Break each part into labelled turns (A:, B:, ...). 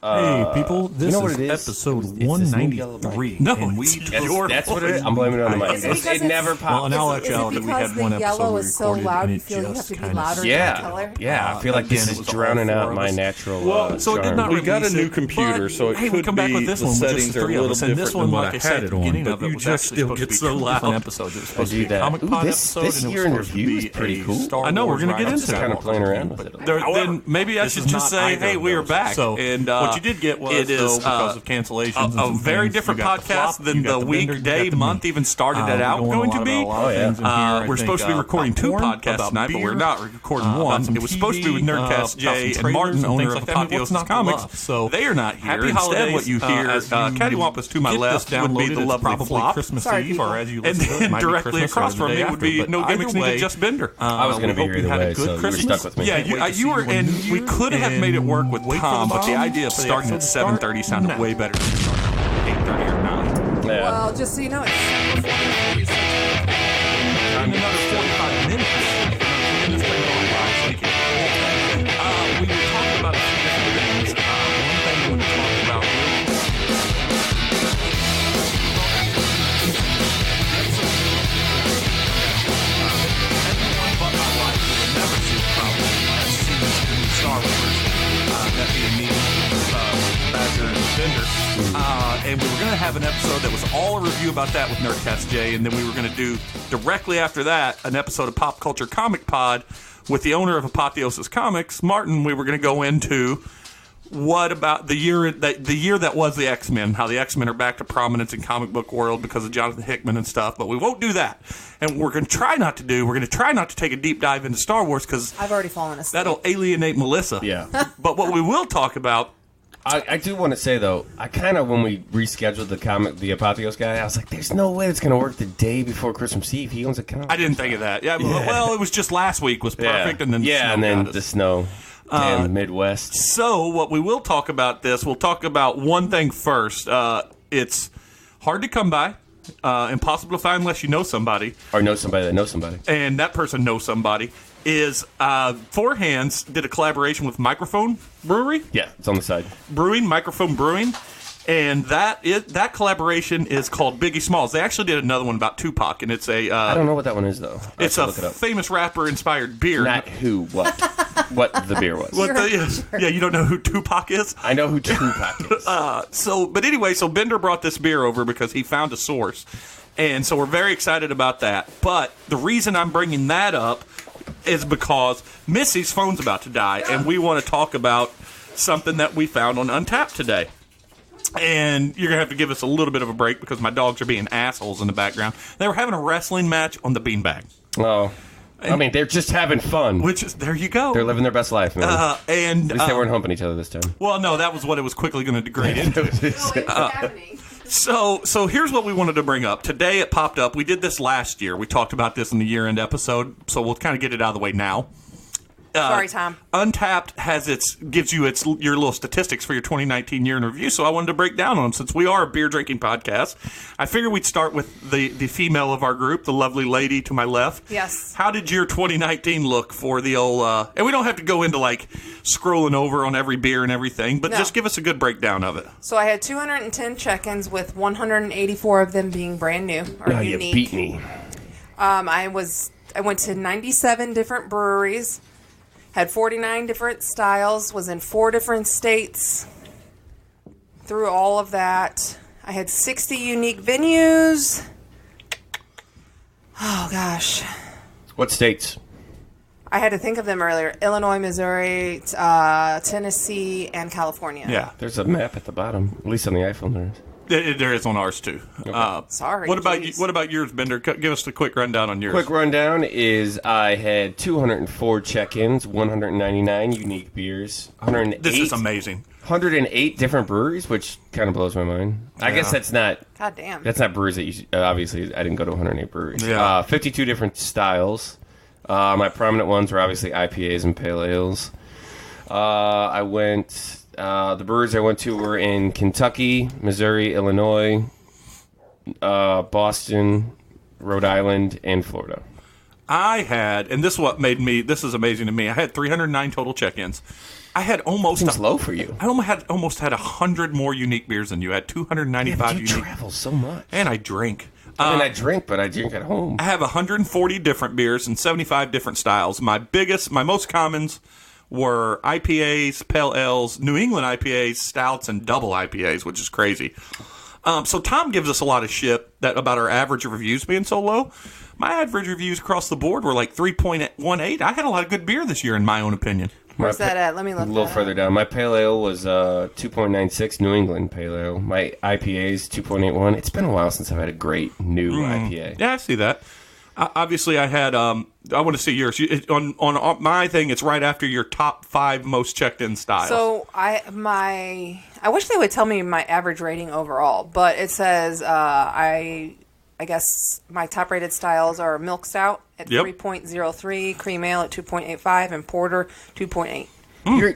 A: Hey people, this
B: what
A: is
B: it is?
A: episode
B: It's this new
A: 193.
C: No,
A: and we
B: That's what it is. I'm blaming it on the mic. It never pops.
A: Well, in all
D: Is it
A: actuality, we
D: because
A: had
D: the
A: one
D: yellow
A: episode we
D: is so
A: recorded,
D: loud
A: and
D: you
A: it
D: feel you have
A: just
D: to be
A: kind of
D: louder?
B: Yeah, yeah. I feel like
A: Again,
B: this
A: it
B: is
A: was all
B: drowning
A: four
B: out
A: of
B: my
A: us.
B: natural.
C: Well,
A: So it did not
B: charm.
C: We got a
A: release
C: new
A: it,
C: computer,
A: but,
C: so it
A: hey,
C: could
A: we'll come back
C: be
A: with this
C: the
A: one with just
C: settings
A: the
C: are a
A: three of
C: little
A: us, and this
C: different
A: one,
C: than what
A: like
C: I
A: I said
C: had
A: at
C: it
A: the
C: on,
A: beginning
C: but
A: of it,
C: you
A: was
C: just
A: actually
C: still
A: supposed
C: get
A: to be
C: so
A: two
C: loud.
A: different episodes. It was supposed
B: I
A: to
B: do
A: be a
B: that.
A: Comic
B: Ooh,
A: Pod
B: this
A: episode, and it
B: year
A: was
B: in
A: supposed to
B: review is
A: be
B: pretty
A: a
B: cool.
A: Star
C: I know, we're
A: Wars
C: gonna get
A: Rise of
C: into it.
B: Kind of
A: Skywalker
B: playing around
A: review,
B: with it.
A: but
C: Then maybe I
A: this
C: should
A: is
C: just
A: not
C: say,
A: either
C: hey,
A: of
C: we are
A: those.
C: back.
A: So
C: and
A: what you did get was,
C: it is
A: though, because of cancellations and
C: a
A: some
C: very
A: things,
C: different
A: you got the
C: podcast
A: flop,
C: than
A: you got
C: the
A: the Bender,
C: week,
A: you
C: day,
A: got the
C: month
A: me.
C: even started it out
A: We're
C: going to
A: about
C: be.
A: a lot of things in here. I
C: We're
A: think,
C: supposed to be recording two
A: popcorn,
C: podcasts
A: about
C: tonight, but we're
A: beer,
C: not recording
A: about
C: one.
A: some
C: It was supposed to be with
A: TV,
C: Nerdcast
A: about
C: Jay
A: some
C: and Martin,
A: trailers and
C: owner
A: things
C: of
A: like that. I mean, what's
C: Apotheosis
A: not to
C: Comics.
A: love? So
C: they are not here.
A: happy
C: Instead,
A: holidays,
C: what you hear,
A: as you
C: Cattywampus to my
A: get
C: left
A: this
C: would be
A: downloaded,
C: the
A: it's
C: lovely
A: probably
C: Flop.
A: Christmas
D: Sorry,
A: Eve, or as you
C: And
A: listen to it, it
C: then
A: might be
C: directly
A: Christmas or
C: across
A: the
C: from
A: day
C: me would
A: after,
C: be
A: but
C: No
A: either
C: Gimmicks
A: way,
C: Needed, Just Bender.
B: I was going to be here either way, so you were stuck with me.
C: Yeah, you were, and we could have made it work with
A: wait for
C: Tom,
A: the
C: but the
A: bomb
C: idea of
A: for the
C: starting at
A: episode to
C: 7:30
A: start
C: sounded
A: now.
C: way better than starting at 8:30 or 9.
B: Yeah.
D: Well, just so you know, it's
C: In another 45 minutes. And this thing going by, so you can't- we were talking about a few different things. One thing we want to talk about everyone but my wife will never see probably has seen the new Star Wars. That being me, Badger, and Bender. And we were going to have an episode that was all a review about that with Nerdcast Jay, and then we were going to do directly after that an episode of Pop Culture Comic Pod with the owner of Apotheosis Comics, Martin. We were going to go into what about the year that was the X-Men, how the X-Men are back to prominence in comic book world because of Jonathan Hickman and stuff, but we won't do that. And we're going to try not to take a deep dive into Star Wars because
D: I've already fallen asleep.
C: that'll alienate Melissa.
B: Yeah.
C: But what we will talk about,
B: I do want to say, though, I kind of, when we rescheduled the Apotheos guy, I was like, there's no way it's going to work the day before Christmas Eve. He owns a comic.
C: I didn't think of that. Yeah, well, it was just last week was perfect, and then
B: the snow. Damn Midwest.
C: So what we will talk about we'll talk about one thing first. It's hard to come by, impossible to find unless you know somebody,
B: Or know somebody that knows somebody.
C: and that person knows somebody. Is Four Hands did a collaboration with Microphone Brewery,
B: Yeah, it's on the side.
C: Microphone Brewing. And that collaboration is called Biggie Smalls. They actually did another one about Tupac, and it's a
B: I don't know what that one is, though.
C: it's
B: I
C: a
B: have to look it up.
C: famous rapper-inspired beer.
B: Not who, what. What the beer was.
C: Yeah, you don't know who Tupac is?
B: I know who Tupac is.
C: But anyway, Bender brought this beer over because he found a source. And so we're very excited about that. But the reason I'm bringing that up is because Missy's phone's about to die, and we want to talk about something that we found on Untapped today. And you're going to have to give us a little bit of a break because my dogs are being assholes in the background. They were having a wrestling match on the beanbag.
B: Oh. I mean, they're just having fun.
C: Which is, there you go.
B: They're living their best life, man. At least they weren't humping each other this time.
C: Well, no, that was what it was quickly going to degrade into.
D: happening.
C: So here's what we wanted to bring up. Today it popped up. We did this last year. We talked about this in the year-end episode, so we'll kind of get it out of the way now.
D: Sorry, Tom.
C: Untapped gives you your little statistics for your 2019 year in review, so I wanted to break down on them. Since we are a beer drinking podcast, I figured we'd start with the female of our group, the lovely lady to my left.
D: Yes.
C: How did your 2019 look for the old, and we don't have to go into like scrolling over on every beer and everything, but
D: No.
C: just give us a good breakdown of it.
D: So I had 210 check-ins with 184 of them being brand new or
B: Oh, you
D: unique.
B: beat me.
D: I went to 97 different breweries, had 49 different styles, was in 4 different states. Through all of that, I had 60 unique venues. Oh gosh,
B: What states?
D: I had to think of them earlier: Illinois, Missouri, Tennessee, and California.
C: Yeah.
B: There's a map at the bottom. At least on the iPhone there is.
C: There is on ours too.
D: Sorry.
C: What about
D: geez.
C: what about yours, Bender? Give us a quick rundown on yours.
B: Quick rundown is I had 204 check-ins, 199 unique beers, 108.
C: This is amazing.
B: 108 different breweries, which kind of blows my mind. I guess that's not
D: God damn.
B: breweries that you obviously I didn't go to 108 breweries.
C: Yeah.
B: 52 different styles. My prominent ones were obviously IPAs and pale ales. I went. The breweries I went to were in Kentucky, Missouri, Illinois, Boston, Rhode Island, and Florida.
C: I had, and this is what made me. This is amazing to me. I had 309 total check-ins. I had almost
B: Seems low for you.
C: I almost had 100 more unique beers than you. I had 295
B: You
C: unique.
B: travel so much.
C: And I drink.
B: I mean, I drink, but I drink at home.
C: I have 140 different beers and 75 different styles. My most commons were IPAs, Pale Ales, New England IPAs, Stouts, and double IPAs, which is crazy. So Tom gives us a lot of shit about our average reviews being so low. My average reviews across the board were like 3.18. I had a lot of good beer this year, in my own opinion.
D: Where's that at? Let me look.
B: A little further down. My Pale Ale was 2.96 New England Pale Ale. My IPA is 2.81. It's been a while since I've had a great new IPA.
C: Yeah, I see that. Obviously, I had. I want to see yours. On my thing, it's right after your top 5 most checked in styles.
D: So I wish they would tell me my average rating overall, but it says I guess my top rated styles are Milk Stout at 3.03, Cream Ale at 2.85, and Porter 2.8.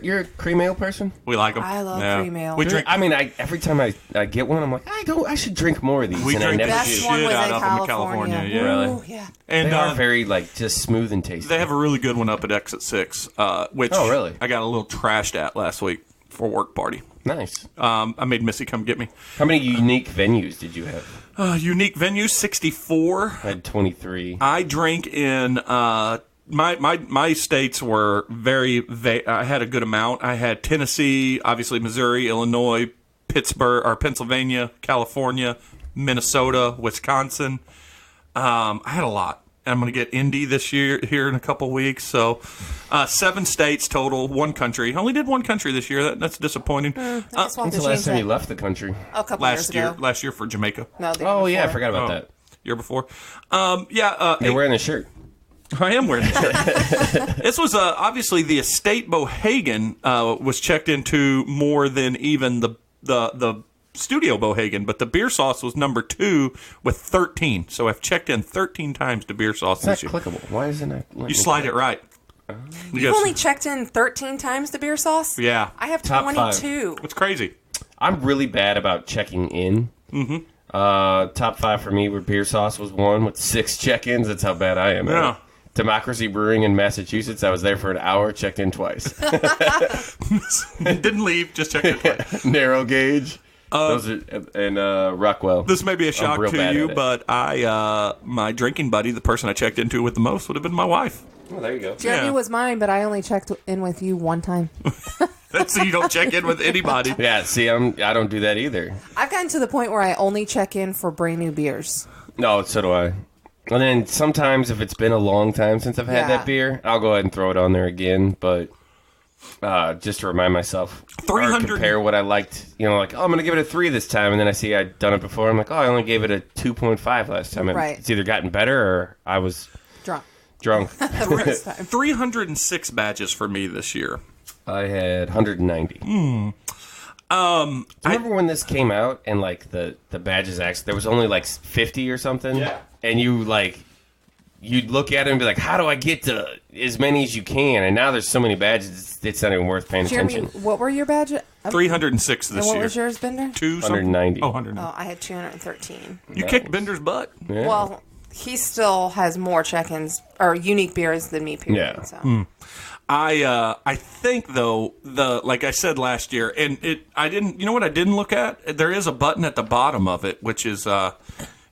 B: You're a cream ale person?
C: We like them.
D: I love cream ale.
C: We drink.
B: I mean, every time I get one, I'm like, I should drink more of these.
C: We
B: and
C: drink
B: I
C: the
B: never
D: Best
C: shit
B: do.
D: one was
C: out
D: in
C: of 'em in
D: California.
C: California, yeah.
B: Really?
D: Ooh, yeah.
C: And
B: They are very just smooth and tasty.
C: they have a really good one up at Exit 6, which
B: Oh, really?
C: I got a little trashed at last week for a work party.
B: Nice.
C: I made Missy come get me.
B: How many unique venues did you have?
C: Unique venue 64.
B: I had 23.
C: I drank in my states were very. I had a good amount. I had Tennessee, obviously Missouri, Illinois, Pittsburgh or Pennsylvania, California, Minnesota, Wisconsin. I had a lot. I'm going to get Indy this year here in a couple weeks. So 7 states total, 1 country. I only did 1 country this year. That's disappointing.
D: I just want
B: When's
D: to
B: the last
D: change
B: time
D: that.
B: you left the country?
D: A couple years ago.
C: Last year for Jamaica.
D: No, the year
B: Oh, yeah, I
D: before.
B: forgot about that.
C: Year before.
B: You're wearing the shirt.
C: I am wearing it. This was obviously the Estate Bohagan was checked into more than even the Studio Bohagan, but the beer sauce was number 2 with 13. So I've checked in 13 times to beer sauce
B: It's not
C: this year.
B: clickable. Why isn't it?
C: You slide it right.
D: You've only checked in 13 times the beer sauce?
C: Yeah.
D: I have
B: Top
D: 22.
C: It's crazy.
B: I'm really bad about checking in. Mm-hmm. Top 5 for me were beer sauce was 1 with 6 check-ins. That's how bad I am. at
C: Yeah.
B: it. Democracy Brewing in Massachusetts. I was there for an hour, checked in twice.
C: Didn't leave, just checked it twice.
B: Narrow gauge. Those are, and Rockwell.
C: This may be a shock
B: real
C: to
B: bad
C: you,
B: at it.
C: but my drinking buddy, the person I checked into with the most, would have been my wife.
B: Oh, there you go.
D: Jeremy
C: Yeah.
D: was mine, but I only checked in with you 1 time.
C: So you don't check in with anybody.
B: Yeah, see, I don't do that either.
D: I've gotten to the point where I only check in for brand new beers.
B: No, so do I. And then sometimes if it's been a long time since I've had
D: Yeah.
B: that beer, I'll go ahead and throw it on there again. But just to remind myself,
C: 300
B: or compare what I liked. You know, like, oh, I'm going to give it a 3 this time. And then I see I'd done it before. I'm like, oh, I only gave it a 2.5 last time.
D: Right.
B: It's either gotten better or I was
D: Drunk.
B: drunk.
D: The first time.
C: 306 badges for me this year.
B: I had 190. Do you remember when this came out and like the badges actually there was only like 50 or something?
C: Yeah.
B: And you'd look at it and be like, how do I get to as many as you can? And now there's so many badges, it's not even worth paying
D: Jeremy,
B: attention.
D: what were your badges?
C: 306
D: And
C: this
D: what
C: year.
D: was yours, Bender?
B: 190.
C: Oh, 190.
D: Oh, I had 213.
C: You kicked Bender's butt.
B: Yeah.
D: Well, he still has more check-ins or unique beers than me, period.
B: Yeah.
D: So.
C: I think though like I said last year, and I didn't. You know what I didn't look at? There is a button at the bottom of it, which is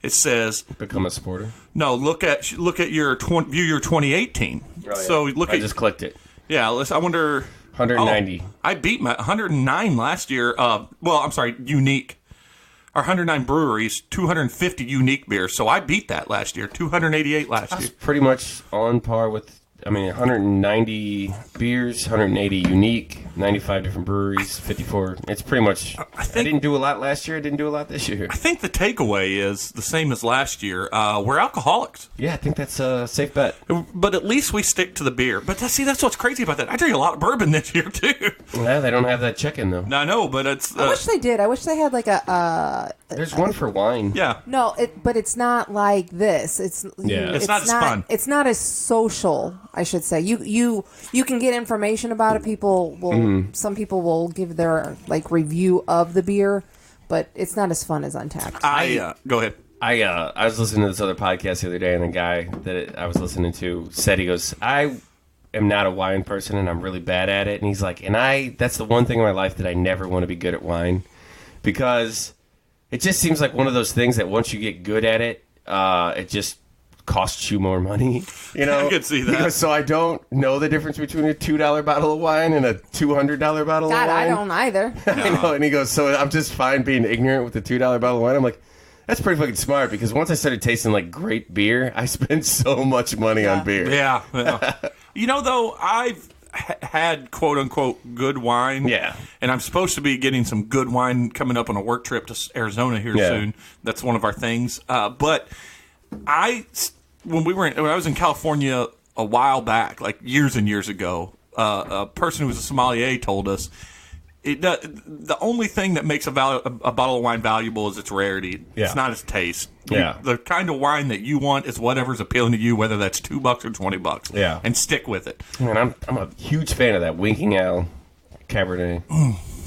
C: it says
B: Become a supporter.
C: no. Look at your view your 2018.
B: Oh, yeah.
C: So look
B: I
C: at
B: just clicked it.
C: yeah. I wonder.
B: 190.
C: Oh, I beat my 109 last year. Well, I'm sorry, unique. Our 109 breweries, 250 unique beers. So I beat that last year. 288 last year.
B: Pretty much on par with, 190 beers, 180 unique, 95 different breweries, 54. It's pretty much, I didn't do a lot last year. I didn't do a lot this year.
C: I think the takeaway is the same as last year. We're alcoholics.
B: Yeah, I think that's a safe bet.
C: But at least we stick to the beer. But that's what's crazy about that. I drink a lot of bourbon this year, too.
B: Yeah, they don't have that check-in, though.
C: I know, but it's...
D: I wish they did. I wish they had like a.
B: There's one for wine.
C: yeah.
D: No, but it's not like this. It's
C: It's not as fun.
D: It's not as social, I should say. You can get information about it. People will. Some people will give their review of the beer, but it's not as fun as Untapped.
C: Go ahead.
B: I was listening to this other podcast the other day, and the guy that I was listening to said, he goes, I am not a wine person and I'm really bad at it. And he's like, that's the one thing in my life that I never want to be good at wine, because it just seems like one of those things that once you get good at it, it just costs you more money. You know,
C: I could see that.
B: He goes, so I don't know the difference between a $2 bottle of wine and a $200 bottle
D: God,
B: of wine.
D: I don't either.
B: I know. And he goes, so I'm just fine being ignorant with the $2 bottle of wine. I'm like, that's pretty fucking smart, because once I started tasting like great beer, I spent so much money on beer.
C: Yeah. You know, though, I've had quote unquote good wine.
B: Yeah.
C: And I'm supposed to be getting some good wine coming up on a work trip to Arizona here soon. That's one of our things. But when I was in California a while back, like years and years ago, a person who was a sommelier told us the only thing that makes a bottle of wine valuable is its rarity.
B: Yeah.
C: It's not its taste.
B: Yeah.
C: The kind of wine that you want is whatever's appealing to you, whether that's $2 or $20.
B: Yeah.
C: And stick with it.
B: Man, I'm a huge fan of that Winking Owl Cabernet.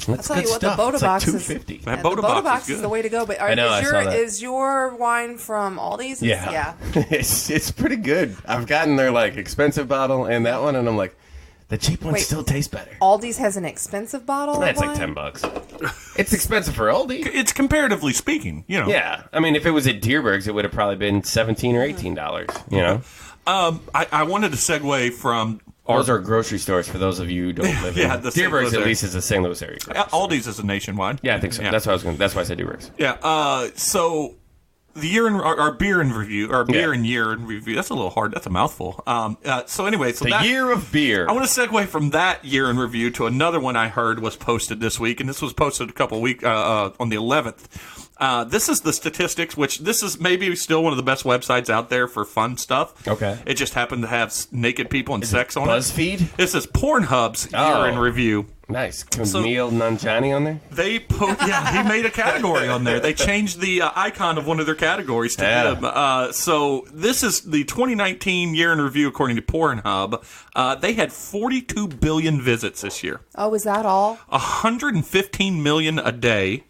B: That's
D: I'll tell you what, the
B: stuff.
D: Boda
B: It's like
D: box is.
B: $2.50.
C: That
D: Yeah,
C: Boda
D: the
C: box
D: Boda
C: is
D: box
C: good.
D: is the way to go. But
B: I know, I saw that.
D: is your wine from Aldi's?
B: Yeah. It's pretty good. I've gotten their like expensive bottle and that one, and I'm like, the cheap one
D: Wait.
B: still tastes better.
D: Aldi's has an expensive bottle.
B: That's
D: of
B: like
D: wine?
B: $10. It's expensive for Aldi.
C: It's comparatively speaking, you know.
B: Yeah, I mean, if it was at Deerberg's, it would have probably been $17 or $18. You know,
C: I wanted to segue from
B: those are grocery stores for those of you who don't live
C: Yeah,
B: in
C: the St.
B: Deerberg's.
C: Louis
B: At
C: area.
B: least is a St. Louis area. grocery store.
C: Aldi's is a nationwide.
B: Yeah, I think so.
C: Yeah.
B: That's why I said Deerberg's.
C: Yeah. So the year in our beer in review, our beer
B: Yeah.
C: and year in review. That's a little hard. That's a mouthful. So anyway, so
B: The
C: that,
B: year of beer.
C: I want to segue from that year in review to another one I heard was posted this week, and this was posted a couple weeks on the 11th. This is the statistics, which this is maybe still one of the best websites out there for fun stuff.
B: Okay.
C: It just happened to have naked people and sex on
B: BuzzFeed?
C: This is Pornhub's
B: Oh.
C: year in review.
B: Nice. Camille Nanjiani on there?
C: They he made a category on there. They changed the icon of one of their categories to
B: Yeah.
C: him. So this is the 2019 year in review according to Pornhub. They had 42 billion visits this year.
D: Oh, is that all?
C: 115 million a day.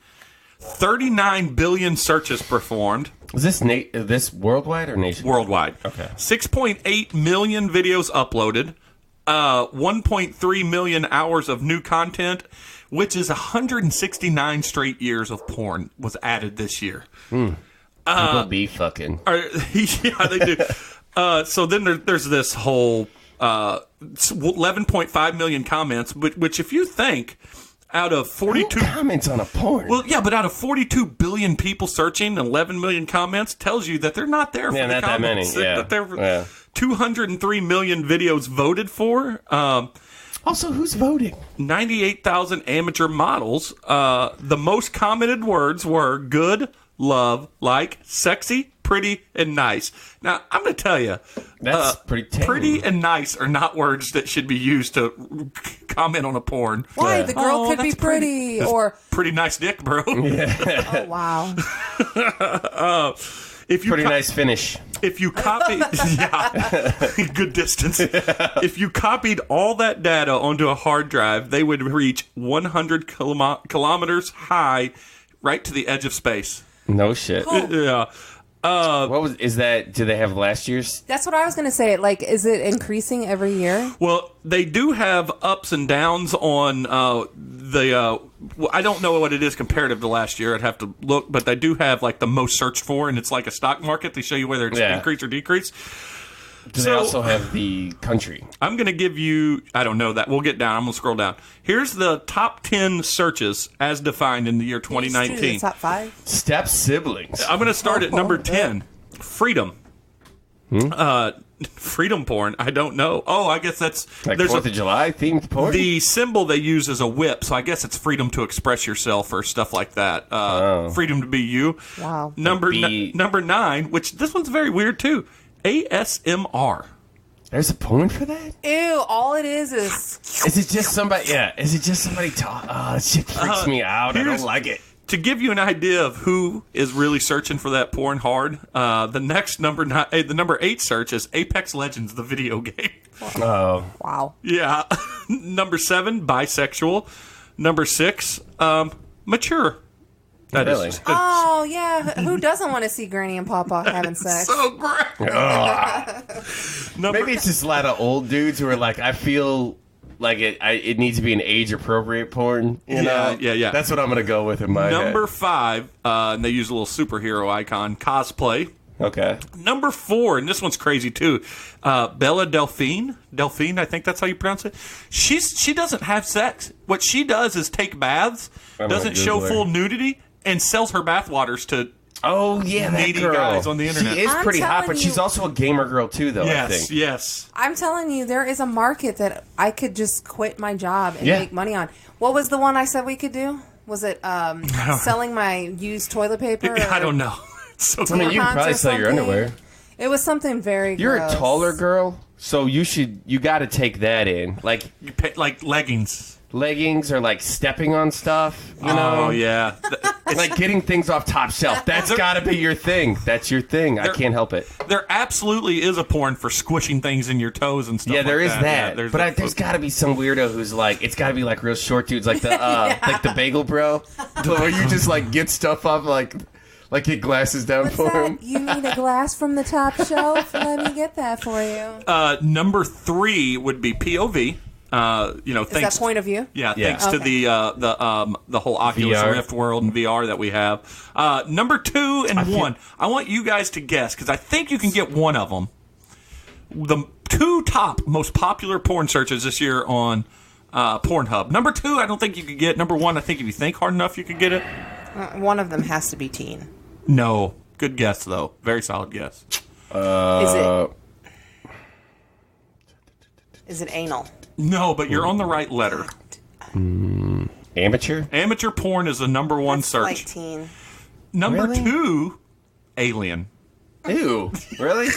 C: 39 billion searches performed
B: Is this worldwide or nationwide?
C: worldwide.
B: Okay.
C: 6.8 million videos uploaded. 1.3 million hours of new content, which is 169 straight years of porn was added this year.
B: People be fucking.
C: Yeah, they do. So then there's this whole 11.5 million comments, which if you think out of 42
B: Who comments on a porn?
C: well, yeah, but out of 42 billion people searching, 11 million comments tells you that they're not there for
B: Yeah,
C: the
B: not that many,
C: comments.
B: yeah,
C: That they're
B: yeah.
C: 203 million videos voted for.
B: Also, who's voting?
C: 98,000 amateur models. The most commented words were good, love, like, sexy, pretty, and nice. Now, I'm going to tell you,
B: That's pretty tame.
C: pretty and nice are not words that should be used to comment on a porn.
D: Why?
B: Yeah.
D: The girl
C: Oh,
D: could be
C: that's pretty.
D: pretty, or
C: Pretty nice dick, bro.
D: oh wow.
C: If you
B: Pretty nice finish.
C: If you copy, yeah, good distance. If you copied all that data onto a hard drive, they would reach 100 kilometers high, right to the edge of space.
B: No shit.
C: Yeah.
B: Is that, do they have last year's?
D: That's what I was gonna say. Like, is it increasing every year?
C: Well, they do have ups and downs on well, I don't know what it is comparative to last year. I'd have to look, but they do have like the most searched for, and it's like a stock market. They show you whether it's
B: Yeah.
C: increase or decrease.
B: Do they also have the country?
C: I'm going to give you, I don't know that. We'll get down. I'm going to scroll down. Here's the top 10 searches as defined in the year
D: Can you just do
C: 2019.
D: the top 5.
B: Step siblings.
C: I'm going to start at number 10. Freedom. Freedom porn. I don't know. Oh, I guess that's
B: Like
C: there's
B: 4th of July themed porn?
C: the symbol they use is a whip, so I guess it's freedom to express yourself or stuff like that. Freedom to be you.
D: Wow.
C: Number
B: Be-
C: number 9, which this one's very weird too. ASMR.
B: There's a porn for that?
D: Ew! All it is
B: Is it just somebody? Yeah. Is it just somebody talk? Oh, that shit freaks me out. I don't like it.
C: To give you an idea of who is really searching for that porn hard, the next the number 8 search is Apex Legends, the video game.
B: Oh,
D: wow.
C: Yeah. Number 7, bisexual. Number 6, mature. That
B: Really?
C: is
D: Oh yeah, who doesn't want to see Granny and Papa having sex?
C: so great.
B: Maybe it's just a lot of old dudes who are like, I feel like it needs to be an age-appropriate porn. You know?
C: Yeah.
B: That's what I'm going to go with in my
C: Number 5, and they use a little superhero icon, cosplay.
B: head. Okay.
C: Number 4, and this one's crazy too, Bella Delphine. Delphine, I think that's how you pronounce it. She doesn't have sex. What she does is take baths,
B: I'm gonna
C: doesn't show
B: Google her.
C: full nudity, and sells her bathwaters to.
B: Oh, yeah, that
C: Needy
B: girl.
C: guys on the internet.
B: She is
D: I'm
B: pretty hot,
D: telling
B: but she's
D: you-
B: also a gamer girl, too, though, I think.
C: Yes.
D: I'm telling you, there is a market that I could just quit my job and
B: Yeah.
D: make money on. What was the one I said we could do? Was it selling my used toilet paper?
C: I don't know. It's so
B: I mean, you can
D: tampons
B: probably
D: or
B: sell your
D: something?
B: underwear.
D: It was something very
B: You're
D: gross.
B: a taller girl, so you got to take that in. Like,
C: you pay, like leggings.
B: leggings or, like, stepping on stuff, you know?
C: Oh yeah.
B: Like, getting things off top shelf. That's got to be your thing. That's your thing. I can't help it.
C: There absolutely is a porn for squishing things in your toes and stuff.
B: Yeah, there
C: like
B: is
C: that.
B: that.
C: Yeah,
B: But there's got to be some weirdo who's like, it's got to be like real short dudes, like the like the Bagel Bro, where you just like get stuff off, like get glasses down
D: What's
B: for
D: that?
B: him.
D: You need a glass from the top shelf? Let me get that for you.
C: Number 3 would be POV.
D: Is
C: thanks.
D: that point of view?
C: Yeah,
B: Yeah.
C: thanks to the whole Oculus
B: VR.
C: Rift world and VR that we have. Number 2 and 1. I want you guys to guess because I think you can get one of them. The 2 top most popular porn searches this year on Pornhub. Number 2, I don't think you could get. Number 1, I think if you think hard enough, you could get it.
D: One of them has to be teen.
C: No, good guess though. Very solid guess.
D: Is it anal?
C: No, but you're on the right letter.
B: Amateur?
C: Amateur porn is the number 1
D: That's
C: search.
D: like teen.
C: Number
B: Really?
C: 2, alien.
B: Ew. Really?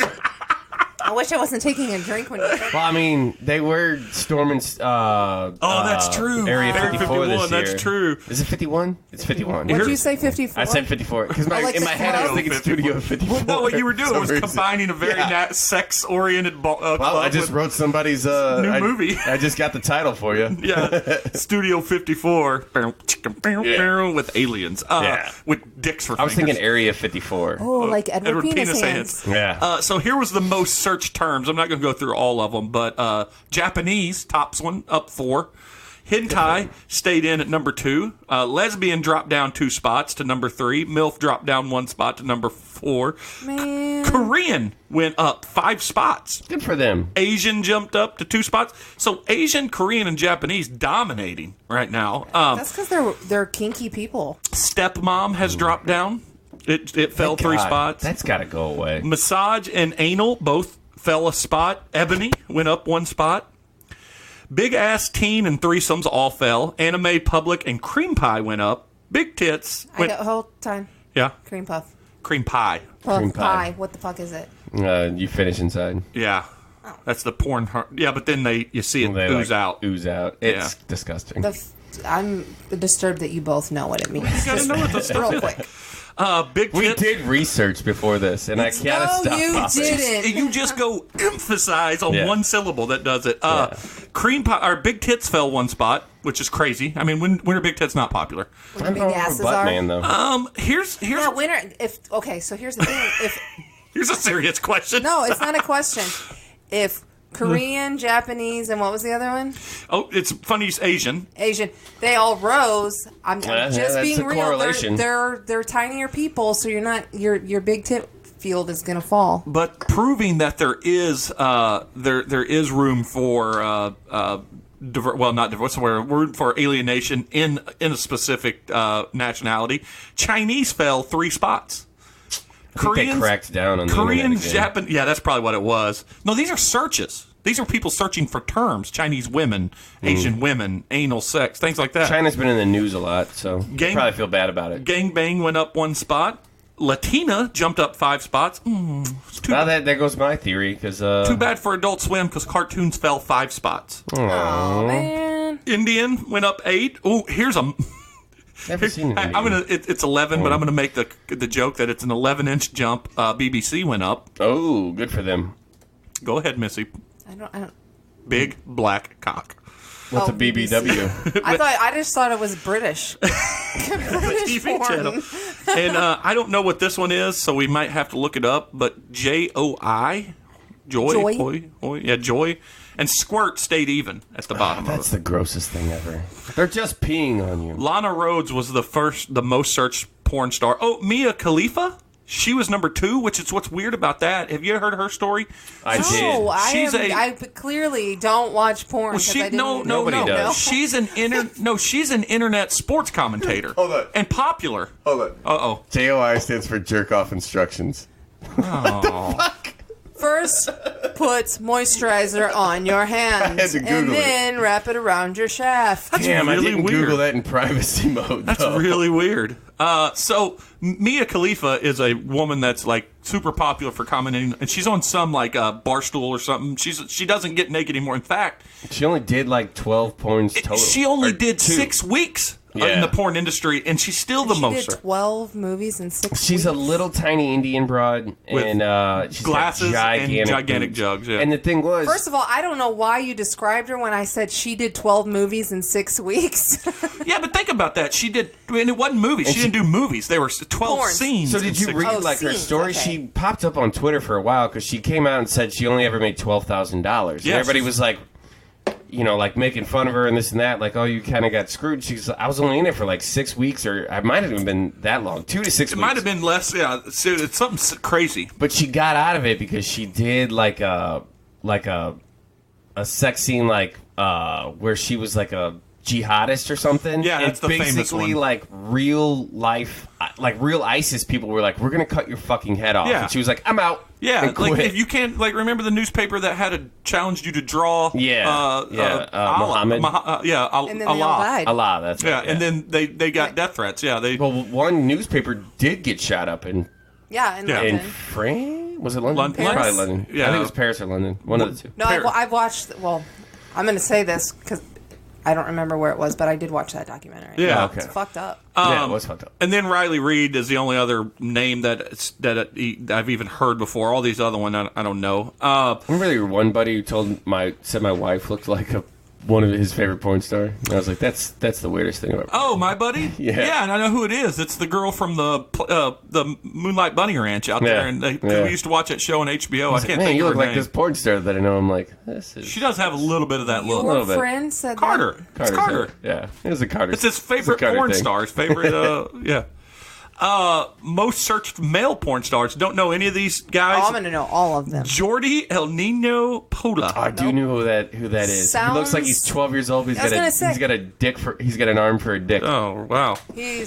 D: I wish I wasn't taking a drink when you said
B: Well, I mean, they were storming.
C: Oh, that's true.
B: Area
C: Area
B: 54 this
C: 51,
B: year.
C: that's true.
B: Is it 51? It's 51.
D: What'd you say, 54?
B: I said 54 because
D: like
B: in
D: the
B: my head I was
D: club?
B: thinking Studio 54.
C: No, what you were doing
B: for
C: was
B: some reason.
C: combining a very
B: Yeah.
C: sex-oriented club
B: Well, I just
C: with,
B: wrote somebody's
C: movie.
B: I just got the title for you.
C: yeah, Studio 54 with aliens.
B: Yeah.
C: With dicks for
B: I was
C: fingers.
B: thinking Area 54.
D: Oh, like Edward, Penis
C: Hands.
D: Hands.
B: Yeah.
C: So here was the most searched terms. I'm not going to go through all of them, but Japanese tops one up 4. Hentai stayed in at number 2. Lesbian dropped down 2 spots to number 3. MILF dropped down 1 spot to number 4.
D: Man.
C: Korean went up 5 spots.
B: Good for them.
C: Asian jumped up to 2 spots. So Asian, Korean, and Japanese dominating right now.
D: That's because they're kinky people.
C: Stepmom has dropped down. It fell 3
B: God,
C: spots.
B: That's got to go away.
C: Massage and anal both fell a spot. Ebony went up 1 spot. Big ass teen and threesomes all fell. Anime public and cream pie went up. Big tits went.
D: Hold time.
C: Yeah,
D: Cream puff.
C: cream pie.
D: Puff
B: Cream
D: pie.
B: pie.
D: What the fuck is it?
B: You finish inside.
C: Yeah, that's the porn. Yeah, but then you see it
B: They,
C: ooze
B: like,
C: out.
B: Ooze out. It's disgusting.
D: I'm disturbed that you both know what it means.
C: You gotta know what the stuff
D: Real
C: is.
D: quick.
C: Big
B: We
C: tits.
B: did research before this, and I gotta
D: No,
B: stop.
D: you
B: popping.
D: didn't.
C: You just go emphasize on
B: Yeah.
C: one syllable that does it. Cream pie or big tits fell 1 spot, which is crazy. I mean, when are big tits not popular?
D: When big
B: I'm
D: asses
B: a butt
D: are.
B: man, though.
C: Here's
D: Yeah, winter. So here's the thing. If
C: here's a serious question.
D: no, it's not a question. If Korean, Japanese, and what was the other one?
C: Oh, it's funny. He's Asian.
D: Asian. They all rose. I'm
B: Yeah,
D: just
B: that's
D: being
B: a
D: real.
B: correlation.
D: They're tinier people, so you're not your big tip field is gonna fall.
C: But proving that there is there is room for not divorce, room for alienation in a specific nationality. Chinese fell 3 spots.
B: I think they cracked down on the internet
C: Koreans,
B: again.
C: Japan. Yeah, that's probably what it was. No, these are searches. These are people searching for terms: Chinese women, Asian women, anal sex, things like that.
B: China's been in the news a lot, so you probably feel bad about it.
C: Gangbang went up 1 spot. Latina jumped up 5 spots. It's too
B: Now there goes my theory, because
C: Too bad for Adult Swim because cartoons fell 5 spots.
D: Oh man.
C: Indian went up 8. Oh, here's a.
B: never seen it.
C: I'm gonna. It's 11, but I'm gonna make the joke that it's an 11-inch jump. BBC went up.
B: Oh, good for them.
C: Go ahead, Missy.
D: I don't.
C: Big black cock.
B: What's
D: Oh,
B: a BBW?
D: I just thought it was British. British porn.
C: channel. And I don't know what this one is, so we might have to look it up. But JOI, Joy. Yeah, Joy. And Squirt stayed even at the bottom of
B: That's
C: it.
B: the grossest thing ever. They're just peeing on you.
C: Lana Rhoades was the most searched porn star. Oh, Mia Khalifa? She was number 2, which is what's weird about that. Have you ever heard her story?
B: I did.
D: No,
C: She's
D: I clearly don't watch porn.
C: Well,
D: 'cause I didn't
B: Nobody does.
C: She's an she's an internet sports commentator.
E: Hold on.
C: And popular.
E: Hold on.
C: Uh-oh.
E: JOI stands for jerk off instructions.
D: First, put moisturizer on your hands,
E: I had to Google
D: and
E: it.
D: then wrap it around your shaft.
B: Damn,
C: really
B: I didn't
C: weird.
B: Google that in privacy mode.
C: That's
B: though.
C: really weird. So Mia Khalifa is a woman that's like super popular for commenting, and she's on some like Barstool or something. She doesn't get naked anymore. In fact,
B: She only did like 12 porns total.
C: she only
B: Or
C: did
B: 2.
C: 6 weeks in
B: Yeah.
C: the porn industry, and she's still the
D: She
C: most.
D: did 12 movies in 6
B: She's
D: weeks.
B: a little tiny Indian broad,
C: With
B: and she's
C: glasses
B: got
C: and
B: gigantic,
C: gigantic
B: boobs.
C: jugs, yeah.
B: And the thing was,
D: First of all, I don't know why you described her when I said she did 12 movies in 6 weeks.
C: Yeah, but think about that. She did, and it wasn't movies. She didn't do movies. They were 12
D: Porn.
C: scenes.
B: so
C: in
B: did you
C: 6
B: read
D: Oh,
B: like her
D: scenes,
B: story?
D: okay.
B: She popped up on Twitter for a while because she came out and said she only ever made $12,000.
C: Yeah,
B: And everybody
C: she's-
B: was like, like making fun of her and this and that. Like, oh, you kind of got screwed. She's, I was only in it for like 6 weeks, or I might have even been that long, 2 to 6
C: It
B: weeks.
C: might have been less. Yeah, it's something crazy.
B: But she got out of it because she did like a sex scene where she was like a jihadist or something.
C: Yeah, that's
B: and
C: the famous
B: basically
C: one.
B: like real life, like real ISIS people were like, we're gonna cut your fucking head off.
C: Yeah.
B: And she was like, I'm out.
C: Yeah,
B: and
C: like
B: quit.
C: if you can't remember the newspaper that had challenged you to draw.
B: Muhammad.
D: And then they all
C: Allah.
D: died.
B: Allah, that's
C: Yeah,
B: right,
C: and then they got death threats. Yeah, they.
B: well, one newspaper did get shot up in
D: Yeah, in
C: Yeah.
B: in
D: London.
B: France. Was it London?
C: London.
B: Probably
D: Paris?
B: London.
C: Yeah.
B: I think it was Paris or London. One of the two.
D: No, I've watched. Well, I'm going to say this because I don't remember where it was, but I did watch that documentary.
C: Yeah.
B: Okay.
D: It's fucked up.
B: Yeah, it was fucked up.
C: And then Riley Reid is the only other name that I've even heard before. All these other ones I don't know.
B: Remember there was one buddy who said my wife looked like one of his favorite porn star. And I was like, that's the weirdest thing ever.
C: Oh, my buddy.
B: Yeah.
C: and I know who it is. It's the girl from the Moonlight Bunny Ranch out there,
B: Yeah.
C: and
B: Yeah.
C: we used to watch that show on HBO. I can't
B: Man,
C: think
B: you
C: of
B: look
C: her
B: like
C: name.
B: this porn star that I know. I'm like, this is
C: She does have a little bit of that look.
D: Your
B: little bit.
D: friend said
C: Carter.
D: that.
C: It's Carter.
B: Yeah, it was a Carter.
C: It's his favorite
B: It's a Carter
C: porn
B: thing.
C: star. His favorite, yeah. Most searched male porn stars. Don't know any of these guys.
D: Oh, I'm going to know all of them.
C: Jordi El Nino Pola.
B: I do know who that is. He looks like he's 12 years old. But
D: I was gonna say.
B: he's got an arm for a dick.
C: Oh, wow.
D: He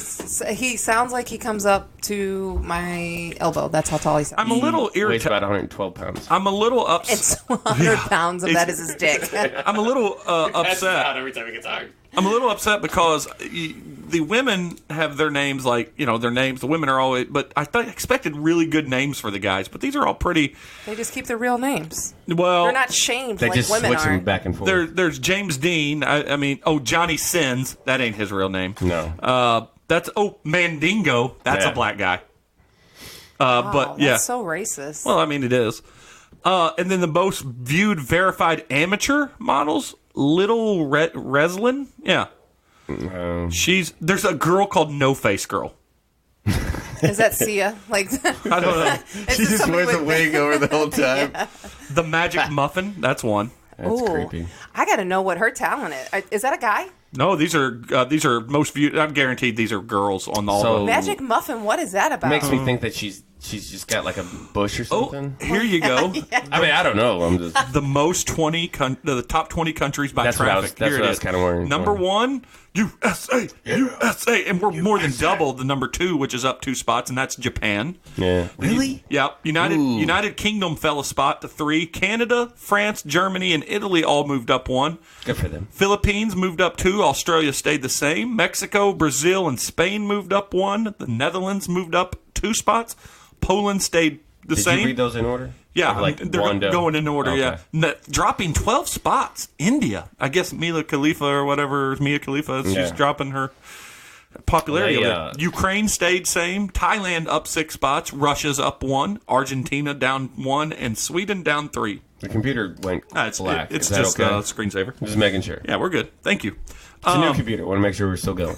D: sounds like he comes up to my elbow. That's how tall he sounds.
C: I'm a little
B: Weighs
C: irritated.
B: about 112 pounds.
C: I'm a little upset.
D: It's 100 pounds of that is his dick.
C: I'm a little upset.
B: every time he gets hard.
C: I'm a little upset because the women have their names like, their names. The women are always, but I expected really good names for the guys, but these are all pretty,
D: They just keep their real names.
C: well.
D: They're not shamed
B: They
D: like
B: just
D: women
B: switch
D: are.
B: them back and forth.
C: There's James Dean. Johnny Sins. That ain't his real name.
B: No.
C: That's Mandingo. That's
B: Yeah.
C: a black guy.
D: Wow,
C: but yeah.
D: that's so racist.
C: Well, I mean, it is. And then the most viewed verified amateur models, Little Reslin. Yeah. There's a girl called No Face Girl.
D: Is that Sia? Like,
C: I don't know.
E: She just wears a wig over the whole time.
C: The Magic Muffin. That's one.
B: That's
D: Ooh.
B: creepy.
D: I got to know what her talent is. Is that a guy?
C: No, these are most viewed. I'm guaranteed these are girls on all
B: So-
C: of them.
D: Magic Muffin. What is that about?
B: Makes me think that she's just got like a bush or
C: Oh,
B: something.
C: here you go.
B: I mean, I don't know. I'm just.
C: The most the top 20 countries by
B: That's what I was-
C: traffic.
B: that's
C: Here
B: what
C: it
B: I was
C: is.
B: kinda wondering.
C: Number one, USA, and we're more than double the number 2, which is up 2 spots, and that's Japan.
B: Yeah. Really?
C: Yep. United Kingdom fell a spot to 3. Canada, France, Germany, and Italy all moved up 1.
B: Good for them.
C: Philippines moved up 2. Australia stayed the same. Mexico, Brazil, and Spain moved up 1. The Netherlands moved up 2 spots. Poland stayed the
B: Did
C: same.
B: you read those in order?
C: Yeah,
B: Or like
C: they're
B: one to-
C: going in order.
B: Okay.
C: Yeah, dropping 12 spots. India, I guess Mia Khalifa or whatever Mia Khalifa is, she's
B: Yeah.
C: dropping her popularity.
B: They,
C: over there. Ukraine stayed same. Thailand up 6 spots. Russia's up 1. Argentina down 1, and Sweden down 3.
B: The computer went
C: It's
B: black.
C: it's
B: Is that
C: just
B: okay?
C: screensaver.
B: Just making sure.
C: Yeah, we're good. Thank you.
B: It's a new computer. Want to make sure we're still going.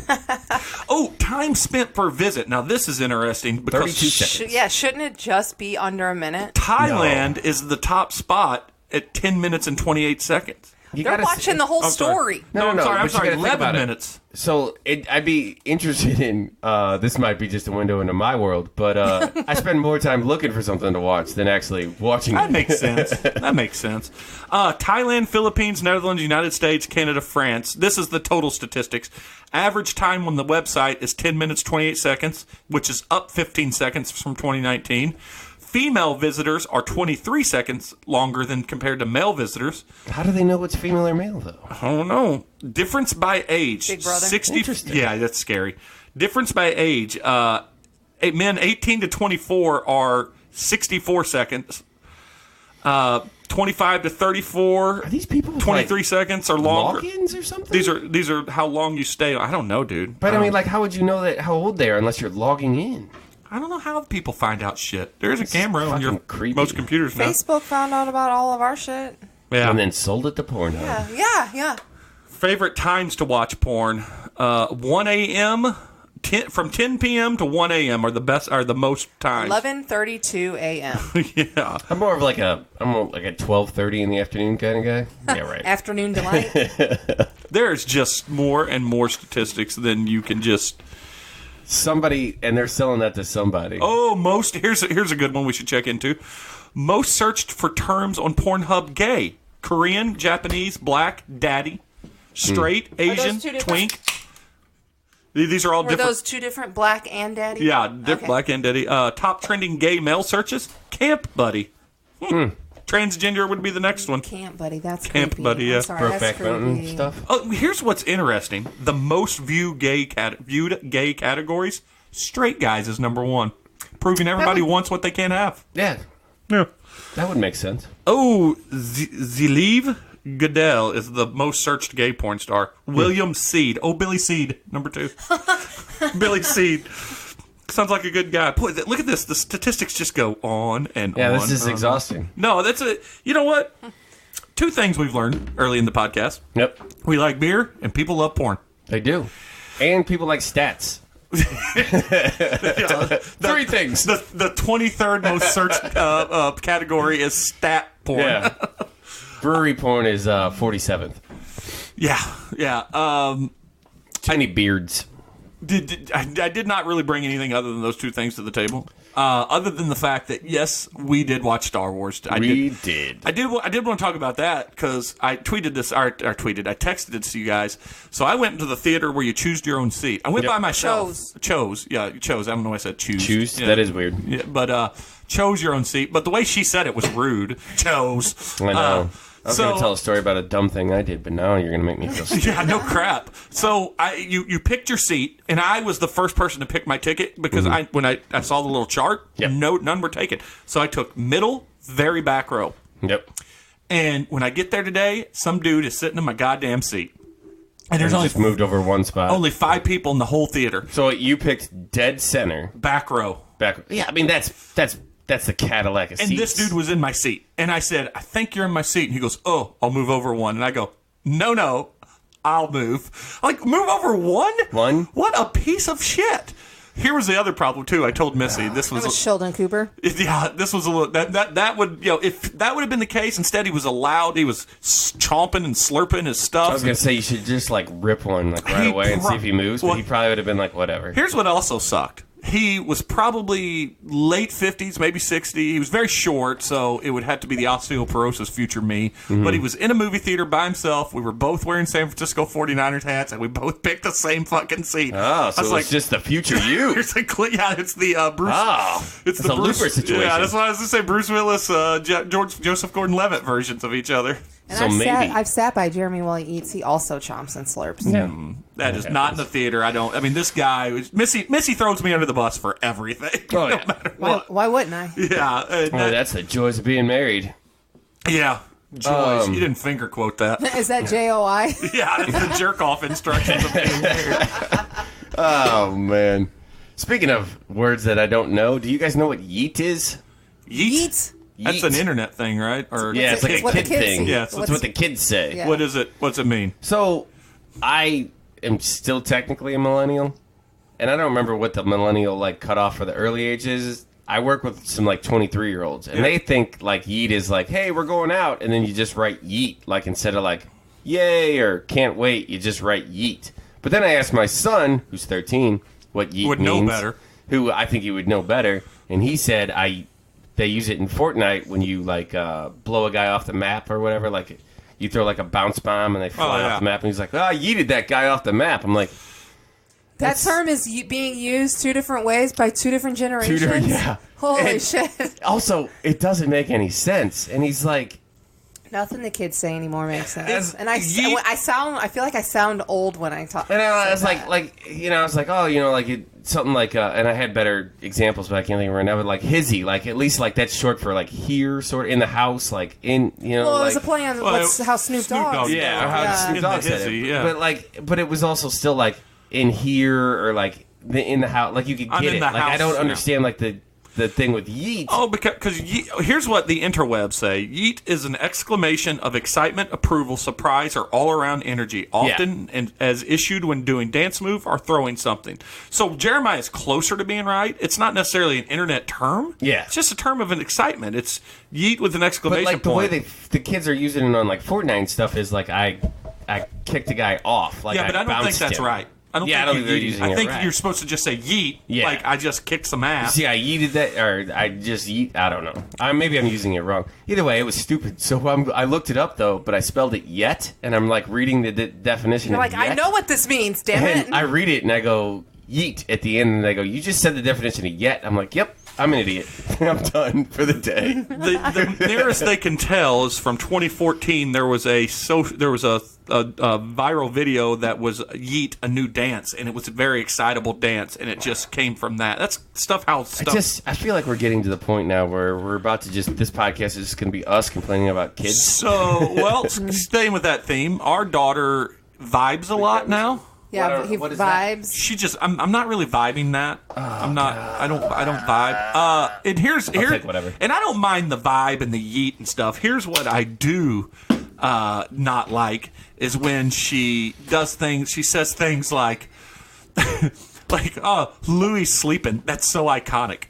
C: Oh, time spent per visit. Now this is interesting because
B: 32 seconds.
D: Yeah, shouldn't it just be under a minute?
C: Thailand is the top spot at 10 minutes and 28 seconds.
B: You
D: They're
B: gotta
D: watching
B: say-
D: the whole
C: I'm sorry.
D: story.
B: No,
C: I'm sorry. I'm
B: but you
C: sorry.
B: gotta think
C: 11
B: about it.
C: minutes.
B: So I'd be interested in. This might be just a window into my world, but I spend more time looking for something to watch than actually watching.
C: That makes sense. That makes sense. Thailand, Philippines, Netherlands, United States, Canada, France. This is the total statistics. Average time on the website is 10 minutes, 28 seconds, which is up 15 seconds from 2019. Female visitors are 23 seconds longer than compared to male visitors.
B: How do they know what's female or male, though?
C: I don't know. Difference by age.
D: Big brother.
C: 60.
B: Interesting.
C: Yeah, that's scary. Difference by age. Men 18 to 24 are 64 seconds. 25 to 34.
B: Are these people with,
C: 23
B: like,
C: seconds or longer.
B: logins or something?
C: These are how long you stay. I don't know, dude.
B: But I mean, like, how would you know that how old they are unless you're logging in?
C: I don't know how people find out shit. There's a camera on your
B: fucking creepy.
C: most computers now.
D: Facebook found out about all of our shit.
C: Yeah.
B: And then sold it to Pornhub.
D: Yeah.
C: Favorite times to watch porn: 1 a.m. From 10 p.m. to 1 a.m. are the most times.
D: 11:32 a.m.
C: Yeah.
B: I'm more like a 12:30 in the afternoon kind of guy. Yeah, right.
D: Afternoon delight.
C: There's just more and more statistics than you can just.
B: Somebody, and they're selling that to somebody.
C: Oh, here's a good one we should check into. Most searched for terms on Pornhub: gay, Korean, Japanese, black, daddy, straight, Asian,
D: two different-
C: twink. These are all
D: Were
C: different.
D: those two different black and daddy?
C: Yeah,
D: Okay.
C: black and daddy. Top trending gay male searches: Camp Buddy. Transgender would be the next one.
D: Camp Buddy, that's
C: Camp
D: creepy.
C: Buddy, yeah.
D: I'm sorry, that's
B: Brokeback Mountain
D: creepy.
B: stuff.
C: Oh, here's what's interesting: the most viewed gay categories, straight guys is number one, proving everybody wants what they can't have.
B: Yeah,
C: Yeah.
B: that would make sense.
C: Oh, Zelev Goodell is the most searched gay porn star. William Seed. Oh, Billy Seed, number 2. Billy Seed. Sounds like a good guy. Boy, look at this. The statistics just go on and
B: Yeah,
C: on.
B: this is
C: and on.
B: exhausting.
C: No, that's a. You know what? 2 things we've learned early in the podcast.
B: Yep,
C: We like beer, and people love porn.
B: they do. And people like stats. 3 things.
C: The 23rd most searched category is stat porn.
B: Yeah. Brewery porn is 47th.
C: Yeah.
B: Tiny beards.
C: I did not really bring anything other than those 2 things to the table. Other than the fact that, yes, we did watch Star Wars. I did want to talk about that because I tweeted this. I texted it to you guys. So I went into the theater where you choose your own seat. I went by myself.
D: Chose.
C: Yeah, chose. I don't know why I said choose.
B: Choose?
C: Yeah.
B: That is weird.
C: Yeah, but chose your own seat. But the way she said it was rude. Chose.
B: I know. I was going
C: so-
B: to tell a story about a dumb thing I did, but now you're going to make me feel stupid.
C: Yeah, no crap. So you picked your seat, and I was the first person to pick my ticket because when I saw the little chart,
B: Yep.
C: none were taken. So I took middle, very back row.
B: Yep.
C: And when I get there today, some dude is sitting in my goddamn seat, and there's
B: Just moved over one spot.
C: only 5 people in the whole theater.
B: So you picked dead center.
C: Back row.
B: Back. Yeah, I mean, that's the Cadillac of
C: And
B: seats.
C: this dude was in my seat. And I said, I think you're in my seat. And he goes, oh, I'll move over 1. And I go, no, I'll move. I'm like, move over 1?
B: 1?
C: What a piece of shit. Here was the other problem, too. I told Missy, this
D: That was
C: was...
D: Sheldon Cooper.
C: Yeah, this was a little... That would... if that would have been the case, instead he was allowed, he was chomping and slurping his stuff.
B: I was going to say you should just, rip one, right
C: He
B: away and see
C: pro-
B: if he moves,
C: well-
B: but he probably would have been like, whatever.
C: Here's what also sucked. He was probably late 50s, maybe 60. He was very short, so it would have to be the osteoporosis future me.
B: Mm-hmm.
C: But he was in a movie theater by himself. We were both wearing San Francisco 49ers hats, and we both picked the same fucking seat.
B: Oh,
C: I
B: so
C: was
B: it's just the future you.
C: it's the Bruce.
B: Oh,
C: It's
B: it's
C: the
B: a
C: Bruce,
B: Looper situation.
C: Yeah, that's why I was going to say Bruce Willis, Joseph Gordon-Levitt versions of each other.
D: And
B: So maybe.
D: I've sat by Jeremy while he eats. He also chomps and slurps.
B: Yeah.
C: That is not in the theater. This guy, Missy throws me under the bus for everything.
B: Oh,
C: no
B: yeah.
C: matter
D: Why,
C: what.
D: why wouldn't I?
C: Yeah.
B: Oh, that's the joys of being married.
C: Yeah. Joyce, you didn't finger quote that.
D: Is that JOI?
C: Yeah, it's the jerk off instructions of being married.
B: Oh, man. Speaking of words that I don't know, do you guys know what yeet is?
C: Yeet? That's an internet thing, right? Or
B: Yeah, it's like a
D: what the
B: kid
D: kids
B: thing.
D: see.
C: Yeah,
B: That's what the kids say.
D: Yeah.
C: What is it? What's it mean?
B: So, I am still technically a millennial, and I don't remember what the millennial like cutoff for the early ages is. I work with some like 23-year-olds, and they think like yeet is like, hey, we're going out, and then you just write yeet, like instead of like yay or can't wait, you just write yeet. But then I asked my son, who's 13, what yeet
C: Would
B: means.
C: know better.
B: Who I think he would know better, and he said they use it in Fortnite when you like blow a guy off the map or whatever, like you throw like a bounce bomb and they fly
C: yeah.
B: off the map, and he's like, I yeeted that guy off the map. I'm like,
D: That term is being used two different ways by two different generations.
B: yeah.
D: Holy
B: And
D: shit.
B: Also, it doesn't make any sense. And he's like,
D: Nothing the kids say anymore makes sense.
B: As-
D: And I feel like I sound old when I talk.
B: and I was
D: say
B: like,
D: that.
B: I was like, oh, something like, and I had better examples, but I can't think of it right now. But like hizzy, like at least like that's short for like here, sort of in the house, like in,
D: Well, it was a
B: like,
D: play on how Snoop Dogg.
B: yeah, or how
D: Yeah.
B: Snoop
C: In
B: Dogg
C: the
B: said it.
C: hizzy, yeah.
B: But it was also still like in here or like in the house, like you could
C: I'm
B: get
C: in
B: it.
C: the
B: Like I
C: house,
B: don't
C: yeah.
B: understand like the thing with yeet.
C: Oh, because here's what the interwebs say. Yeet is an exclamation of excitement, approval, surprise, or all-around energy, often and as issued when doing dance move or throwing something. So Jeremiah is closer to being right. It's not necessarily an internet term.
B: Yeah.
C: It's just a term of an excitement. It's yeet with an
B: But
C: exclamation
B: like the
C: point.
B: way the kids are using it on like Fortnite and stuff is like I kicked a guy off. Like
C: yeah, but I don't think
B: bounced
C: that's
B: him.
C: right. I don't
B: Yeah, I
C: think
B: don't think they're
C: you yeet.
B: using
C: I
B: it
C: think
B: right.
C: you're supposed to just say yeet.
B: Yeah.
C: Like I just kicked some ass.
B: See, I yeeted that, or I just yeet. I don't know. Maybe I'm using it wrong. Either way, it was stupid. So I looked it up though, but I spelled it yet, and I'm like reading the definition.
D: You're
B: of
D: like, I
B: yet,
D: know what this means, damn it.
B: and I read it and I go yeet at the end, and they go, you just said the definition of yet. I'm like, yep, I'm an idiot. I'm done for the day.
C: The nearest they can tell is from 2014. There was a viral video that was Yeet, a new dance, and it was a very excitable dance, and it just came from that. That's
B: I feel like we're getting to the point now where we're about to this podcast is just going to be us complaining about kids.
C: So, well, staying with that theme, our daughter vibes a lot now.
D: Yeah, he
B: what is that?
D: vibes.
C: She just, I'm not really vibing that. I'm not. I don't vibe. And here,
B: take whatever.
C: And I don't mind the vibe and the yeet and stuff. Here's what I do not like is when she does things. She says things like, "Oh, Louis sleeping." That's so iconic.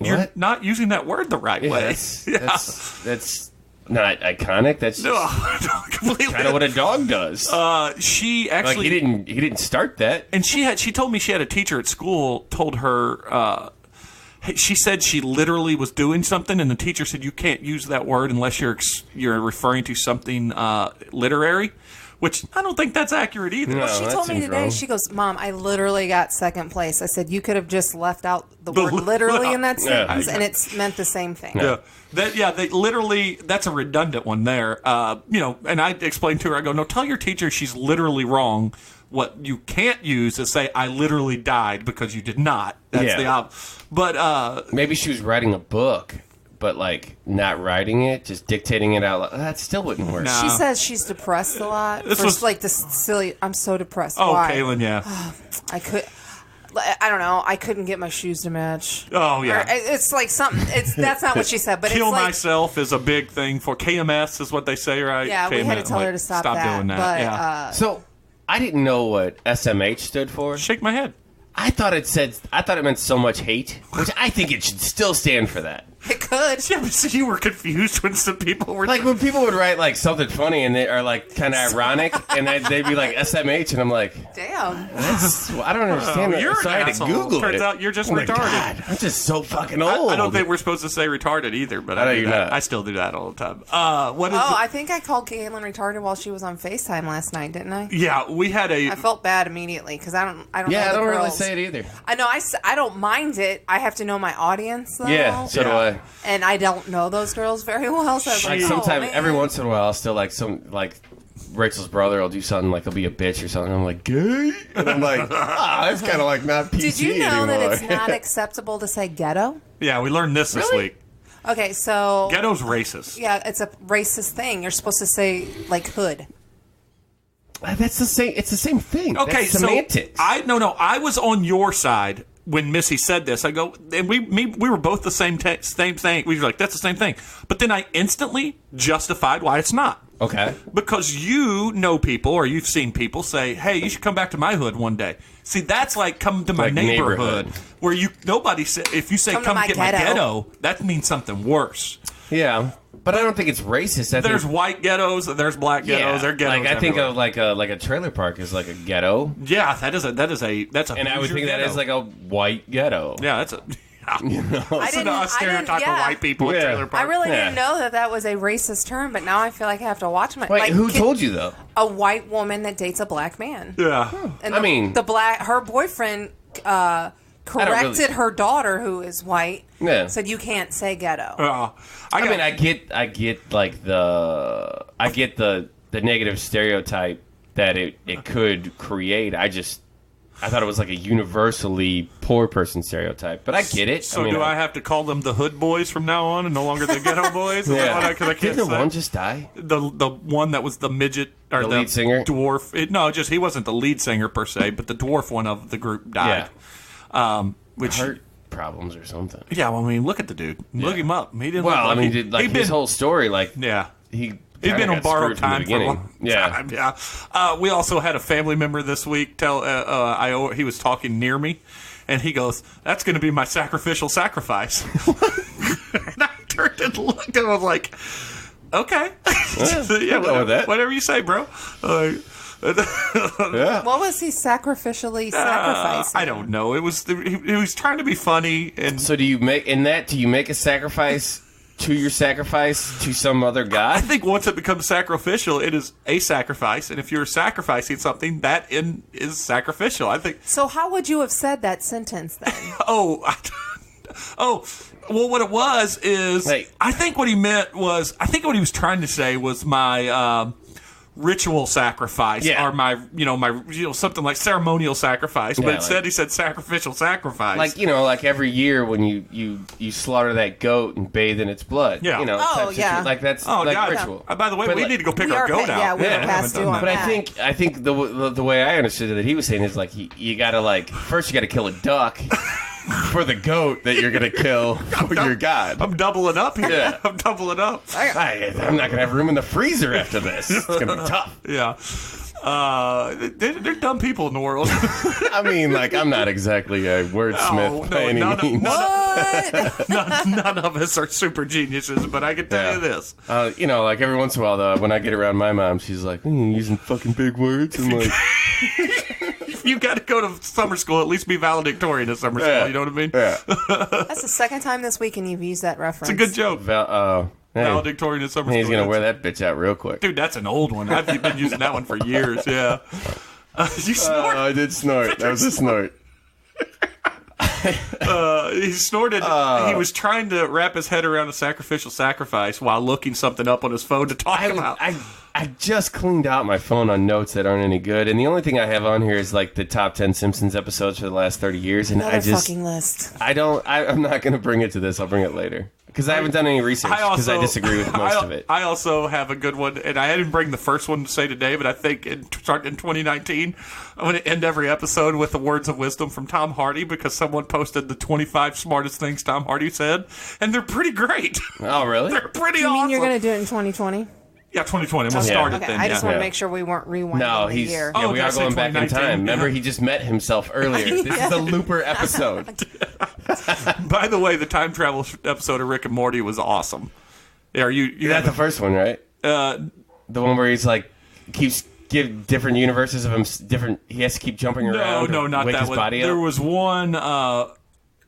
C: You're
B: What?
C: not using that word the right
B: Yeah,
C: way.
B: that's not iconic. That's
C: No, completely.
B: kind of what a dog does.
C: She
B: Like
C: actually
B: he didn't start that.
C: And she told me she had a teacher at school told her she said she literally was doing something, and the teacher said you can't use that word unless you're referring to something literary, which I don't think that's accurate either.
B: No.
D: She
B: that
D: told me
B: seems
D: today,
B: wrong.
D: she goes, Mom, I literally got second place. I said, you could have just left out the word
C: li-
D: literally in that
B: Yeah.
D: sentence, and it's meant the same thing.
C: They literally, that's a redundant one there. And I explained to her, I go, no, tell your teacher she's literally wrong. What you can't use is say, I literally died, because you did not. That's
B: Yeah.
C: But
B: Maybe she was writing a book, but like not writing it, just dictating it out loud. That still wouldn't work.
C: No.
D: She says she's depressed a lot.
C: This
D: For
C: was-
D: like this silly, I'm so depressed.
C: oh,
D: Why?
C: Kaylin, yeah.
D: I don't know. I couldn't get my shoes to match.
C: Oh, yeah.
D: Or, it's like something. That's not what she said, but
C: Kill
D: it's like,
C: myself is a big thing for KMS, is what they say, right?
D: yeah, we had to
C: KMS,
D: tell her
C: like,
D: to stop that.
C: doing that.
D: But
C: yeah.
B: So I didn't know what SMH stood for.
C: Shake my head.
B: I thought it meant so much hate, which I think it should still stand for that.
D: it could.
C: Yeah, but see, you were confused when some people were
B: Like when people would write like something funny and they are like kind of ironic, and they'd be like SMH, and I'm like,
D: Damn.
B: I don't understand that.
C: you're
B: So
C: an
B: I had to
C: asshole.
B: Google
C: Turns
B: it.
C: out you're just
B: Oh my
C: retarded.
B: God, I'm just so fucking old.
C: I don't think we're supposed to say retarded either, but
B: I know
C: I do
B: you're
C: that.
B: not.
C: I still do that all the time. What is
D: Oh,
C: it?
D: I think I called Caitlin retarded while she was on FaceTime last night, didn't I?
C: Yeah, we had a.
D: I felt bad immediately because I don't know
B: Yeah, I
D: the
B: don't really
D: girls.
B: say it either.
D: I know. I don't mind it. I have to know my audience though.
B: Yeah, so do I.
D: And I don't know those girls very well. So I was
B: Like
D: like,
B: sometimes,
D: man.
B: every once in a while, I'll still like Rachel's brother will do something like he'll be a bitch or something. I'm like, gay, and I'm like, that's kind of like not PC
D: Did you know
B: anymore.
D: that it's not acceptable to say ghetto?
C: Yeah, we learned this
B: Really?
C: week.
D: Okay, so
C: Ghetto's racist.
D: yeah, it's a racist thing. You're supposed to say like hood.
B: That's the same. It's the same thing.
C: Okay,
B: That's semantics.
C: so I was on your side when Missy said this, I go, and we were both the same thing. We were like, that's the same thing. But then I instantly justified why it's not.
B: Okay.
C: Because you know people, or you've seen people say, hey, you should come back to my hood one day. See, that's like come to my
B: Like
C: neighborhood,
B: neighborhood.
C: where nobody say, if you say
D: Come to
C: come
D: my
C: get my
D: ghetto.
C: ghetto, that means something worse.
B: Yeah, but I don't think it's racist. I
C: There's
B: think,
C: white ghettos, there's black ghettos, there are ghettos.
B: like I think
C: everywhere.
B: of like a trailer park is like a ghetto,
C: Yeah, that's a
B: and I would
C: Hoosier
B: think that
C: ghetto.
B: is like a white ghetto.
C: Yeah, that's a
D: I didn't,
C: a stereotype
D: yeah.
C: of white people
B: Yeah.
C: at trailer park.
D: I really
B: Yeah.
D: didn't know that was a racist term, but now I feel like I have to watch my.
B: Wait,
D: like,
B: who told you though?
D: A white woman that dates a black man.
C: Yeah.
D: And
B: I mean-
D: her boyfriend corrected her daughter, who is white.
B: Yeah.
D: Said you can't say ghetto.
B: I mean, I get like the negative stereotype that it could create. I thought it was like a universally poor person stereotype, but I get it.
C: So
B: I mean,
C: do I have to call them the hood boys from now on and no longer the ghetto boys?
B: Yeah.
C: Because I can't
B: Didn't
C: say.
B: one just die?
C: The one that was the midget or
B: The lead singer?
C: dwarf. He wasn't the lead singer per se, but the dwarf one of the group died. Which
B: Heart problems or something.
C: yeah, well, I mean, look at the dude. Look him up. He didn't.
B: Well,
C: look
B: I
C: like
B: mean,
C: he,
B: like
C: he'd
B: his
C: been,
B: whole story, like
C: yeah.
B: he
C: He's been on
B: got
C: borrowed
B: screwed from the
C: time for a
B: beginning.
C: long
B: Yeah.
C: time. Yeah. We also had a family member this week tell he was talking near me, and he goes, "That's going to be my sacrificial sacrifice." And I turned and looked, and I was like, "Okay, yeah,
B: I'll go with that.
C: whatever you say, bro."
B: Yeah.
D: What was he sacrificially sacrificing?
C: I don't know. It was he was trying to be funny, and
B: So do you make a sacrifice to your sacrifice to some other
C: I
B: god?
C: think once it becomes sacrificial, it is a sacrifice, and if you're sacrificing something, that is sacrificial. I think.
D: So how would you have said that sentence then?
C: Oh, well, what it was is,
B: Hey.
C: I think what he was trying to say was my ritual sacrifice,
B: Yeah.
C: or my something like ceremonial sacrifice, but
B: Yeah,
C: instead
B: like-
C: he said sacrificial sacrifice.
B: Like every year when you slaughter that goat and bathe in its blood.
C: Yeah.
D: Oh,
B: types of
D: yeah.
B: shit. Like that's
C: oh,
B: like
C: God.
B: ritual.
C: By the way,
B: But
C: we
B: like-
C: need to go pick
D: We
C: our
D: are
C: goat
D: pa-
C: out.
D: yeah, we are
C: I
D: past
C: haven't
D: due
C: done
D: on
C: that.
B: But I think the way I understood it that he was saying is like you gotta like first you gotta kill a duck for the goat that you're gonna kill for your god.
C: I'm doubling up here.
B: Yeah.
C: I'm doubling up.
B: I'm not gonna have room in the freezer after this. It's gonna be tough.
C: Yeah. They're dumb people in the world.
E: I mean, like, I'm not exactly a wordsmith by any means.
C: None of us are super geniuses, but I can tell you this.
B: Like every once in a while, though, when I get around my mom, she's like, you're using fucking big words. I'm like,
C: You got to go to summer school, at least be valedictorian at summer
B: Yeah.
C: school. You know what I mean?
B: yeah.
D: That's the second time this week, and you've used that reference.
C: It's a good joke.
B: Hey,
C: Valedictorian at summer
B: he's
C: school.
B: gonna wear that bitch out real quick.
C: Dude, that's an old one. I've been using that one for years. Yeah. You snort.
E: I did snort. That was a snort.
C: He snorted. He was trying to wrap his head around a sacrificial sacrifice while looking something up on his phone to talk about.
B: I just cleaned out my phone on notes that aren't any good, and the only thing I have on here is like the top 10 Simpsons episodes for the last 30 years, and
D: Another fucking list.
B: I'm not going to bring it to this. I'll bring it later because I haven't done any research because I disagree with most of it.
C: I also have a good one, and I didn't bring the first one to say today, but I think in 2019, I'm going to end every episode with the words of wisdom from Tom Hardy because someone posted the 25 smartest things Tom Hardy said, and they're pretty great.
B: Oh, really?
C: They're pretty
D: You
C: awesome.
D: mean you're going to do it in 2020?
C: Yeah, 2020. I'm going to start it
D: Okay,
C: then.
D: I just
C: yeah.
D: want to
B: Yeah.
D: make sure we weren't rewinding
B: No,
D: the
B: he's
D: year.
B: yeah.
C: Oh,
B: We
C: did I
B: are
C: say
B: going back in
C: 2019?
B: time. Remember,
C: Yeah.
B: he just met himself earlier. This is the Looper episode.
C: By the way, the time travel episode of Rick and Morty was awesome. Yeah, you
B: That's the first one, right? The one where he's like keeps give different universes of him different. He has to keep jumping around.
C: No,
B: or
C: not
B: wake
C: that
B: his
C: one.
B: body
C: There
B: up.
C: was one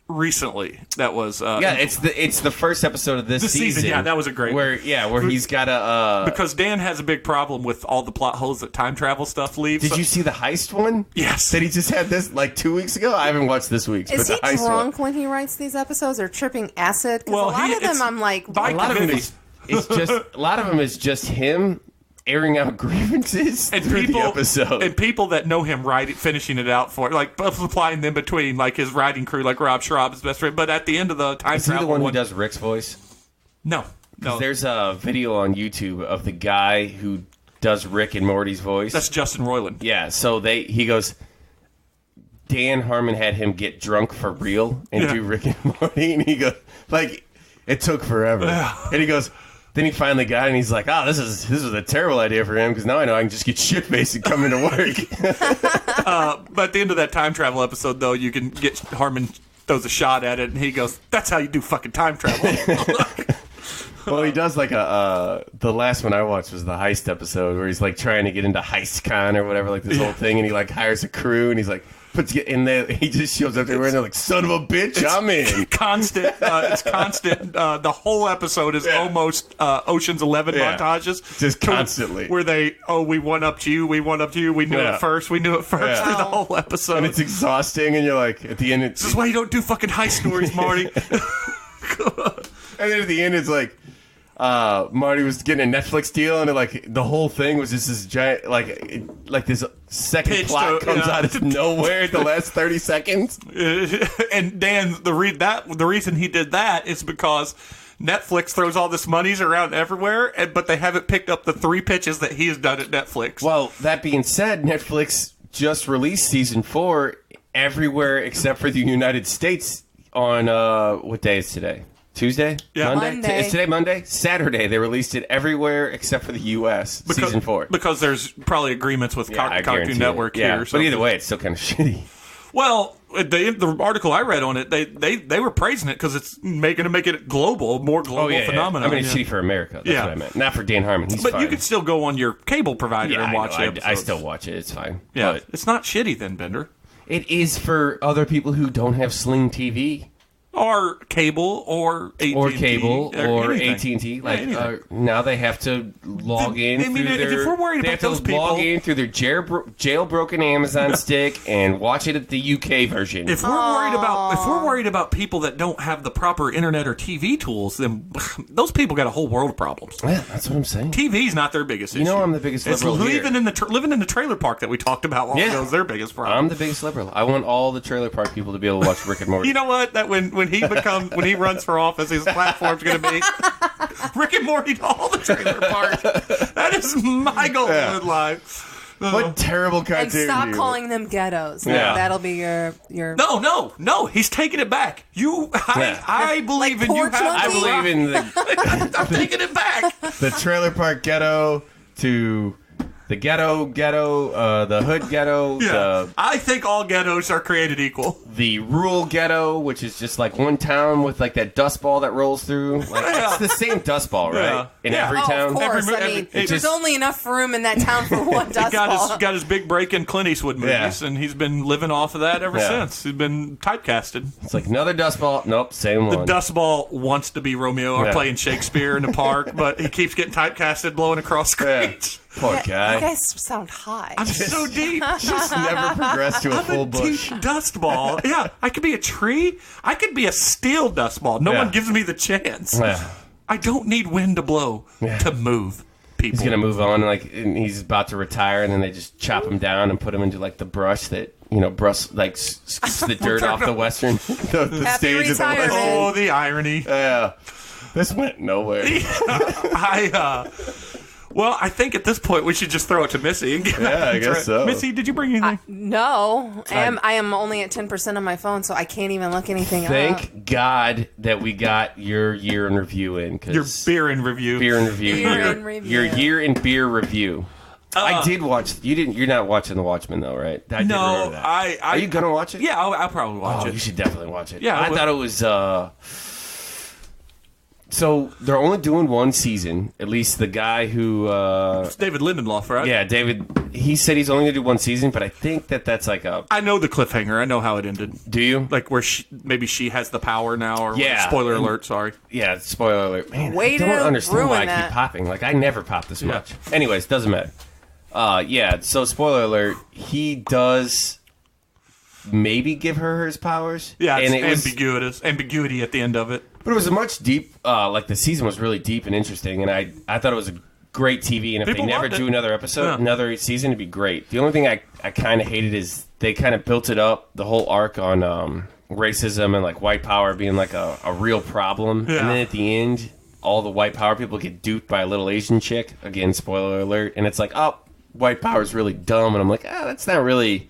C: recently that was
B: Yeah, it's the first episode of this
C: season. Yeah, that was a great
B: where he's got a.
C: because Dan has a big problem with all the plot holes that time travel stuff leaves.
B: Did you see the heist one?
C: Yes.
B: That he just had this like 2 weeks ago. I haven't watched this week's.
D: Is
B: but
D: he
B: the heist
D: drunk when he writes these episodes or tripping acid? Because
C: Well,
D: a lot of
C: it's
D: them I'm like,
C: by
B: One. A lot of them
C: committee.
B: it's just a lot of them is just him airing out grievances
C: and
B: through
C: people
B: the episode.
C: and people that know him finishing it out for like supplying them between like his writing crew, like Rob Schraub's best friend. But at the end of the time
B: Is he
C: travel
B: the one who does Rick's voice?
C: No.
B: There's a video on YouTube of the guy who does Rick and Morty's voice.
C: That's Justin Roiland.
B: Yeah, so he goes, Dan Harmon had him get drunk for real and do Rick and Morty, and he goes, like, it took forever. And he goes, then he finally got it, and he's like, this was a terrible idea for him, because now I know I can just get shit-faced and come into work.
C: But at the end of that time travel episode, though, you can get Harmon throws a shot at it, and he goes, "That's how you do fucking time travel."
B: Well, he does like the last one I watched was the heist episode where he's like trying to get into HeistCon or whatever, like this whole thing, and he like hires a crew, and he's like puts in there. He just shows up there and they're like, "Son of a bitch, I'm in."
C: Constant. It's constant. The whole episode is almost Ocean's 11 montages,
B: just constantly.
C: where they, we one up to you, we one up to you, we knew it first through the whole episode.
B: And it's exhausting, and you're like, at the end,
C: this is why you don't do fucking heist stories, Marty.
B: And then at the end, it's like, Marty was getting a Netflix deal, and the whole thing was just this giant, like this second
C: Pitch
B: plot
C: to-
B: comes
C: yeah.
B: out of nowhere at the last 30 seconds.
C: And Dan, the reason he did that is because Netflix throws all this monies around everywhere, but they haven't picked up the 3 pitches that he has done at Netflix.
B: Well, that being said, Netflix just released season 4 everywhere except for the United States on, what day is today? Tuesday?
C: Yeah.
D: Monday.
B: Is today Monday? Saturday. They released it everywhere except for the U.S. season 4.
C: Because there's probably agreements with
B: I
C: Cartoon
B: guarantee
C: Network
B: it.
C: here.
B: Yeah,
C: or
B: but
C: something.
B: either way, it's still kind of shitty.
C: Well, the article I read on it, they were praising it because it's going to make it global, more global phenomenon.
B: I mean, it's shitty for America. That's
C: Yeah.
B: what I meant. Not for Dan Harmon. He's
C: But
B: fine.
C: you could still go on your cable provider
B: yeah,
C: and watch
B: I,
C: the
B: know. I
C: episodes.
B: still watch it. It's fine.
C: Yeah,
B: But
C: it's not shitty then, Bender.
B: it is for other people who don't have Sling TV.
C: Or cable, or AT&T.
B: Or cable, or
C: anything.
B: AT&T.
C: Yeah,
B: Like
C: anything.
B: now they have to log in
C: I mean,
B: through
C: if
B: their.
C: we're worried
B: they
C: about
B: have
C: those
B: to log
C: people-
B: in through their jailbroken Amazon stick and watch it at the UK version.
C: If we're worried about people that don't have the proper internet or TV tools, then those people got a whole world of problems.
B: yeah, that's what I'm saying.
C: TV's not their biggest issue.
B: You know I'm the biggest
C: It's
B: liberal here.
C: living in the trailer park that we talked about a while ago is their biggest problem.
B: I'm the biggest liberal. I want all the trailer park people to be able to watch Rick and Morty.
C: You know what? That when he runs for office, his platform's going to be Rick and Morty to all the trailer parks. That is my goal in life.
B: What terrible cartoon!
D: And stop
B: do you-
D: calling them ghettos.
B: Yeah.
D: That'll be your
C: No. He's taking it back. I believe in you.
D: Like
B: I
D: Portugal?
B: believe in the
C: I'm taking it back.
B: the trailer park ghetto to the ghetto, the hood ghetto,
C: Yeah. I think all ghettos are created equal.
B: the rural ghetto, which is just like one town with like that dust ball that rolls through. Like it's the same dust ball, right?
C: Yeah.
B: In
C: Yeah.
B: every
D: Oh,
B: town.
D: of course.
C: Every-
D: I mean,
C: it
D: there's
B: just-
D: only enough room in that town for one dust ball.
C: Got his big break in Clint Eastwood movies,
B: Yeah.
C: and he's been living off of that ever
B: Yeah.
C: since. He's been typecasted.
B: It's like another dust ball. Nope, same one.
C: Dust Ball wants to be Romeo or
B: Yeah.
C: playing Shakespeare in the park, but he keeps getting typecasted, blowing across screens.
B: Poor
D: You
B: guy.
D: guys sound high.
C: I'm so deep.
B: Just never progressed to a
C: I'm
B: full
C: a
B: bush.
C: deep dust ball. Yeah, I could be a tree. I could be a steel dust ball. No
B: Yeah.
C: one gives me the chance.
B: Yeah.
C: I don't need wind to blow to move people.
B: He's gonna move on, and he's about to retire, and then they just chop him down and put him into like the brush that scoops the dirt off the western the
D: Happy
B: stage of the
D: retirement.
B: western.
C: Oh, the irony.
B: Yeah, this went nowhere.
C: Well, I think at this point we should just throw it to Missy. And
B: Yeah, I guess so.
C: Missy, did you bring anything?
D: No, I am only at 10% on my phone, so I can't even look anything up.
B: Thank God that we got your year in review in. 'Cause
C: Your beer in review.
B: beer in review.
D: Beer
B: your,
D: in review.
B: your year in beer review. I did watch. You didn't. You're not watching The Watchmen though, right? I did
C: No,
B: remember that.
C: I.
B: Are you gonna watch it?
C: Yeah, I'll probably watch
B: Oh,
C: it.
B: you should definitely watch it.
C: Yeah, I
B: I
C: will.
B: thought it was. So they're only doing one season. At least the guy who.
C: It's David Lindelof, right?
B: Yeah, David. He said he's only gonna do one season, but I think that's like a.
C: I know the cliffhanger. I know how it ended.
B: Do you?
C: Like where maybe she has the power now, or
B: Yeah.
C: spoiler alert. Sorry.
B: Yeah. Spoiler alert. Man,
D: Way
B: I don't
D: to
B: understand why I
D: ruin that.
B: keep popping. Like I never pop this much. Anyways, doesn't matter. Yeah. So spoiler alert. He does. Maybe give her his powers.
C: Yeah, it's
B: and it was,
C: ambiguity at the end of it.
B: but it was a much deep. Like the season was really deep and interesting, and I thought it was a great TV. And if
C: People
B: they never
C: loved it.
B: do another episode,
C: Yeah.
B: another season, it'd be great. The only thing I kind of hated is they kind of built it up the whole arc on racism and like white power being like a real problem,
C: Yeah.
B: and then at the end, all the white power people get duped by a little Asian chick. Again, spoiler alert, and it's like, oh, white power is really dumb, and I'm like, that's not really.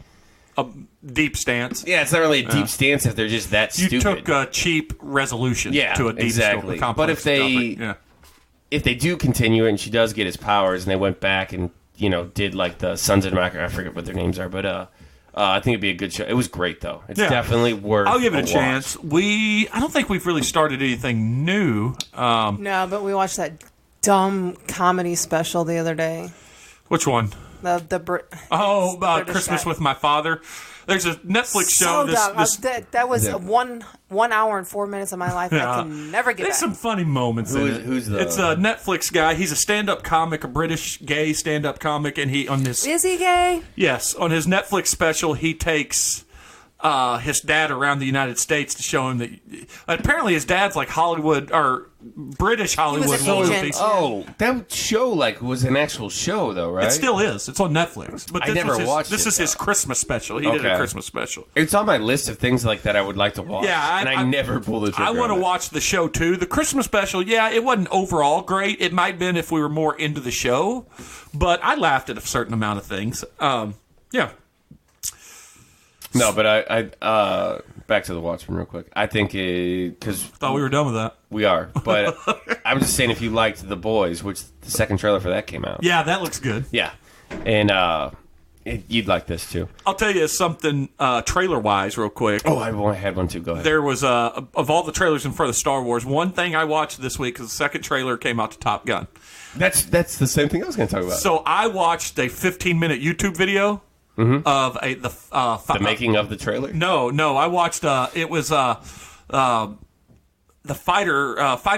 C: a deep stance.
B: Yeah, it's not really a deep stance if they're just that
C: You
B: stupid.
C: took a cheap resolution
B: Yeah,
C: to a deep
B: exactly.
C: scope, a
B: But if
C: complex
B: they-
C: topic. Yeah.
B: If they do continue it and she does get his powers and they went back and, did like the Sons of Democracy, I forget what their names are, but I think it'd be a good show. It was great, though. It's
C: Yeah.
B: definitely worth
C: I'll give it a
B: watch.
C: chance. I don't think we've really started anything new.
D: No, but we watched that dumb comedy special the other day.
C: Which one?
D: The
C: Oh,
D: British
C: Christmas
D: guy.
C: with My Father. There's a Netflix show.
D: So dumb. That was 1 hour and 4 minutes of my life. I can never get
C: There's
D: back.
C: some funny moments in it.
B: who's the-
C: It's a Netflix guy. He's a stand-up comic, a British gay stand-up comic, and he on this
D: Is he gay?
C: yes on his Netflix special he takes his dad around the United States to show him that apparently his dad's like Hollywood or British Hollywood
D: an
C: royalty.
D: agent.
B: Oh, that show was an actual show though, right?
C: It still is. It's on Netflix. But
B: I
C: this
B: never
C: was his,
B: watched
C: This
B: it,
C: is his
B: though.
C: Christmas special. He did a
B: Okay.
C: Christmas special.
B: It's on my list of things like that I would like to watch.
C: Yeah,
B: and I never pull the trigger.
C: I want to
B: on it.
C: watch the show too. The Christmas special, yeah, it wasn't overall great. It might have been if we were more into the show, but I laughed at a certain amount of things. Yeah.
B: No, but I back to the Watchmen real quick. I think because
C: Thought we were done with that.
B: we are, but I'm just saying if you liked The Boys, which the second trailer for that came out.
C: Yeah, that looks good.
B: Yeah, and you'd like this too.
C: I'll tell you something trailer-wise real quick.
B: Oh, I had one too. Go ahead.
C: There was, of all the trailers in front of Star Wars, one thing I watched this week because the second trailer came out to Top Gun.
B: That's the same thing I was going to talk about.
C: So I watched a 15-minute YouTube video of
B: the making of the trailer.
C: No, I watched. It was the fighter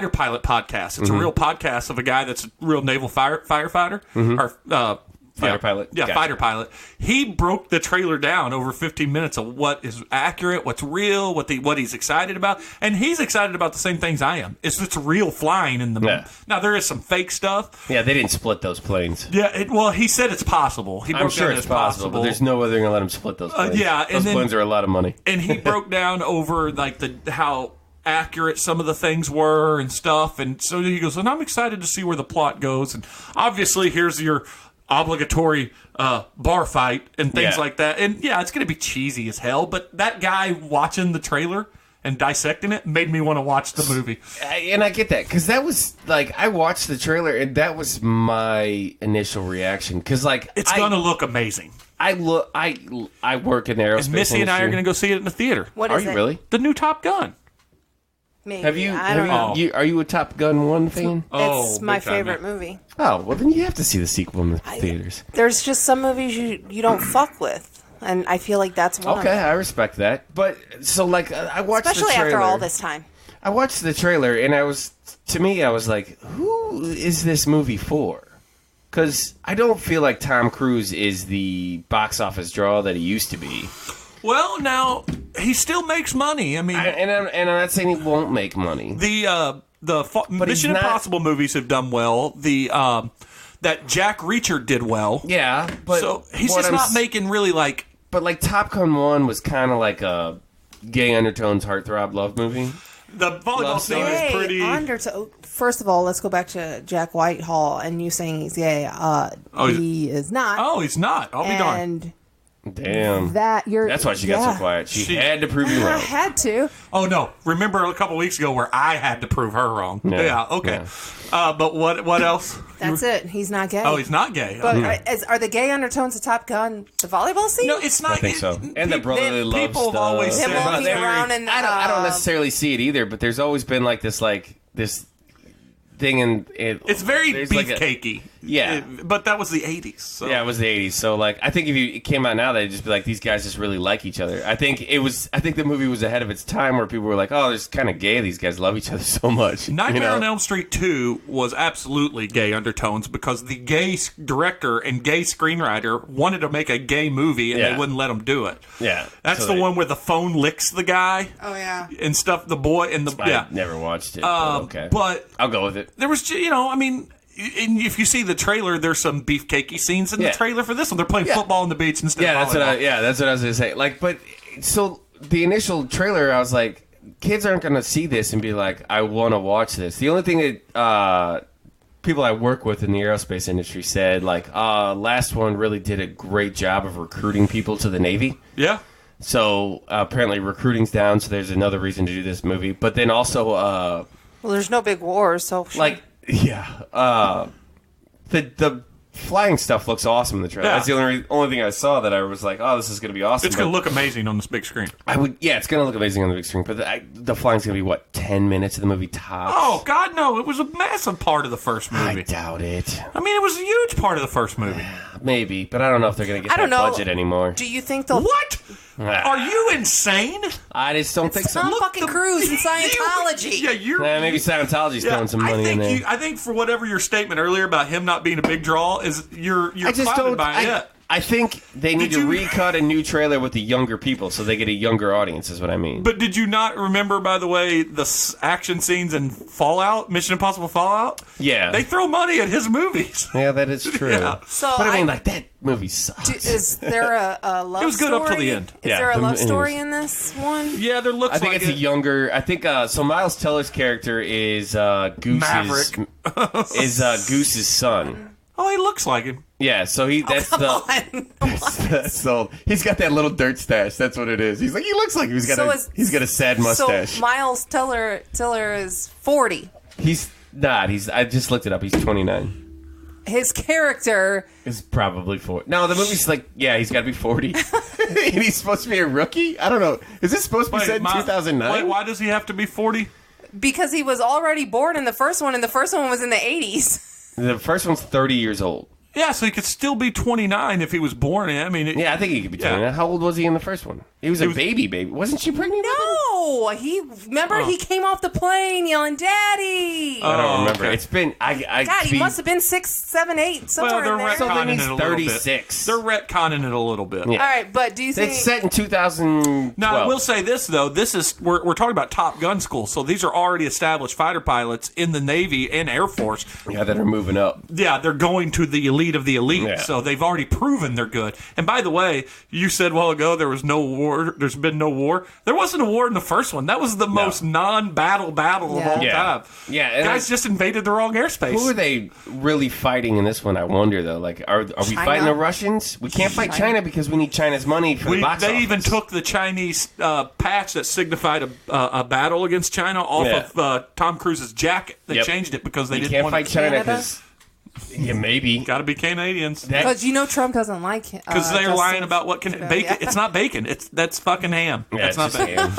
C: pilot podcast. It's a real podcast of a guy that's a real naval firefighter or
B: Fighter pilot.
C: Yeah,
B: Gotcha.
C: fighter pilot. He broke the trailer down over 15 minutes of what is accurate, what's real, what he's excited about, and he's excited about the same things I am. It's real flying in the.
B: Yeah.
C: Now there is some fake stuff.
B: Yeah, they didn't split those planes.
C: Yeah, well, he said it's possible. He
B: I'm
C: broke
B: sure
C: down
B: it's
C: as
B: possible, but there's no way they're going to let them split those planes.
C: yeah, and
B: those
C: then-
B: planes are a lot of money.
C: and he broke down over like how accurate some of the things were and stuff, and so he goes, and I'm excited to see where the plot goes, and obviously here's your obligatory bar fight and things
B: Yeah.
C: like that, and yeah, it's gonna be cheesy as hell, but that guy watching the trailer and dissecting it made me want to watch the movie.
B: And I get that because that was like I watched the trailer and that was my initial reaction because like
C: It's gonna look amazing.
B: I work in the aerospace
C: And Missy and I are
B: industry.
C: gonna go see it in the theater.
D: What
B: Are
D: is
B: you
D: it?
B: really?
C: The new Top Gun.
D: Maybe.
B: Have you?
D: I don't know.
B: Are you a Top Gun 1 fan?
D: It's my
C: big time,
D: favorite
C: yeah.
D: movie.
B: Oh well, then you have to see the sequel in the theaters.
D: There's just some movies you don't fuck with, and I feel like that's one.
B: Okay,
D: of them.
B: I respect that. But so like I watched
D: Especially
B: the trailer.
D: after all this time.
B: I watched the trailer and I was like, who is this movie for? Because I don't feel like Tom Cruise is the box office draw that he used to be.
C: Well, now he still makes money. I mean,
B: And I'm not saying he won't make money.
C: the
B: he's
C: Mission
B: not-
C: Impossible movies have done well. That Jack Reacher did well.
B: Yeah, but
C: So he's
B: what
C: just
B: I'm
C: not
B: s-
C: making really like
B: But like Top Gun 1 was kind of like a gay undertones heartthrob love movie.
C: the volleyball
B: Love
C: scene
B: story.
C: is
D: Gay
C: pretty.
D: First of all, let's go back to Jack Whitehall and you saying he's gay. He is not.
C: Oh, he's not. I'll be darned.
D: and
B: Damn.
D: that's
B: why she got so quiet. She had to prove you
D: I
B: wrong.
D: had to.
C: Oh no! Remember a couple weeks ago where I had to prove her wrong.
B: Yeah,
C: Yeah. Okay. But what else?
D: That's it. He's not gay.
C: Oh, he's not gay.
D: But are the gay undertones of Top Gun the volleyball scene?
C: no, it's not.
B: I think so. And the brotherly love
C: people have
B: stuff.
C: always
D: Him
C: said
D: walking
C: that
D: around in
B: I don't necessarily see it either, but there's always been like this thing in it.
C: it's very
B: there's like a-
C: beefcakey.
B: Yeah.
C: But that was the 80s. So.
B: Yeah, it was the 80s. So like I think if it came out now they'd just be like these guys just really like each other. I think the movie was ahead of its time where people were like, "Oh, it's kind of gay. These guys love each other so much."
C: Nightmare on Elm Street 2 was absolutely gay undertones because the gay director and gay screenwriter wanted to make a gay movie and
B: Yeah.
C: they wouldn't let him do it.
B: Yeah.
C: That's
B: So
C: the
B: they-
C: one where the phone licks the guy
D: Oh yeah.
C: and stuff, the boy and the.
B: I
C: Yeah.
B: never watched it. But okay.
C: But
B: I'll go with it.
C: there was, I mean, and if you see the trailer, there's some beefcakey scenes in
B: Yeah.
C: the trailer for this one. They're playing
B: Yeah.
C: football on the beach instead
B: Yeah,
C: of volleyball.
B: that's what I was gonna say. Like, but so the initial trailer, I was like, kids aren't gonna see this and be like, I want to watch this. The only thing that people I work with in the aerospace industry said, like, last one really did a great job of recruiting people to the Navy.
C: Yeah.
B: So apparently recruiting's down, so there's another reason to do this movie. But then also,
D: Well, there's no big wars, so
B: the flying stuff looks awesome in the trailer.
C: Yeah.
B: That's the only thing I saw that I was like, oh, this is going to be awesome.
C: It's going to look amazing on this big screen.
B: It's going to look amazing on the big screen. But the flying's going to be, 10 minutes of the movie tops?
C: Oh, God, no. It was a massive part of the first
B: I
C: movie.
B: doubt it.
C: I mean, it was a huge part of the first movie.
B: Maybe, but I don't know if they're going to get
D: I don't
B: that
D: know.
B: budget anymore.
D: do you think they'll...
C: What? Are you insane?
B: I just don't think so.
D: Tom
C: Look,
D: fucking
C: the-
D: Cruise in Scientology.
C: Yeah, you're...
B: Maybe Scientology's throwing some money in there.
C: I think for whatever your statement earlier about him not being a big draw is you're
B: I just
C: clouded
B: don't.
C: by it.
B: I think they need
C: Did
B: to
C: you-
B: recut a new trailer with the younger people so they get a younger audience. Is what I mean.
C: But did you not remember, by the way, the action scenes in Fallout, Mission Impossible Fallout?
B: Yeah.
C: They throw money at his movies.
B: Yeah, that is true.
C: Yeah.
D: So
B: But I mean, that movie sucks.
D: is there a love story?
C: It was good up till the end.
D: Is
B: Yeah,
D: there a love
B: it is.
D: story in this one?
C: Yeah, there looks
B: I think
C: like
B: it's
C: it.
B: a younger. I think so. Miles Teller's character is Goose's
C: Maverick.
B: Goose's son.
C: Oh, he looks like him.
B: Yeah, so that's so he's got that little dirt stash. That's what it is. He's like he looks like he's got he's got a sad mustache.
D: So Miles Teller is 40.
B: He's not. I just looked it up. He's 29.
D: His character,
B: Is probably 40. No, the movie's like he's got to be 40, and he's supposed to be a rookie. I don't know. Is this supposed to be set in 2009?
C: Why does he have to be 40?
D: because he was already born in the first one, and the first one was in the 80s.
B: The first one's 30 years old.
C: Yeah, so he could still be 29 if he was born. I mean,
B: Yeah, I think he could be
C: Yeah.
B: 29. How old was he in the first one? He was a baby. Wasn't she pregnant? with him?
D: No, he came off the plane yelling, "Daddy!"
B: I don't remember.
C: okay.
B: It's been.
D: God, he must have been 6, 7, 8, somewhere
C: well, they're
D: in there.
C: retconning
B: he's
C: it a little
B: 36.
C: bit. They're retconning it a little bit.
B: Yeah.
D: All right, but do you think
B: It's set in 2012.
C: Now, I will say this, though. We're talking about Top Gun school, so these are already established fighter pilots in the Navy and Air Force.
B: Yeah, that are moving up.
C: Yeah, they're going to the elite of the elite,
B: Yeah.
C: so they've already proven they're good. And by the way, you said a while ago there was no war. There's been no war. There wasn't a war in the first one. That was the most non-battle battle of
D: Yeah.
C: all
B: Yeah.
C: time.
B: Yeah, and
C: Guys just invaded the wrong airspace.
B: Who are they really fighting in this one? I wonder though. Like, are we
D: China?
B: fighting the Russians? We can't fight China because we need China's money for the box
C: They
B: office.
C: even took the Chinese patch that signified a battle against China off of Tom Cruise's jacket. They
B: Yep.
C: changed it because they
B: You
C: didn't
B: can't
C: want
B: fight China
D: Canada?
B: because maybe
C: Got to be Canadians.
B: that.
D: Because Trump doesn't like him.
C: Because they're lying about what
D: Australia.
C: bacon. It's not bacon. That's fucking ham.
B: Yeah,
C: That's
B: it's
C: not
B: just
C: bacon.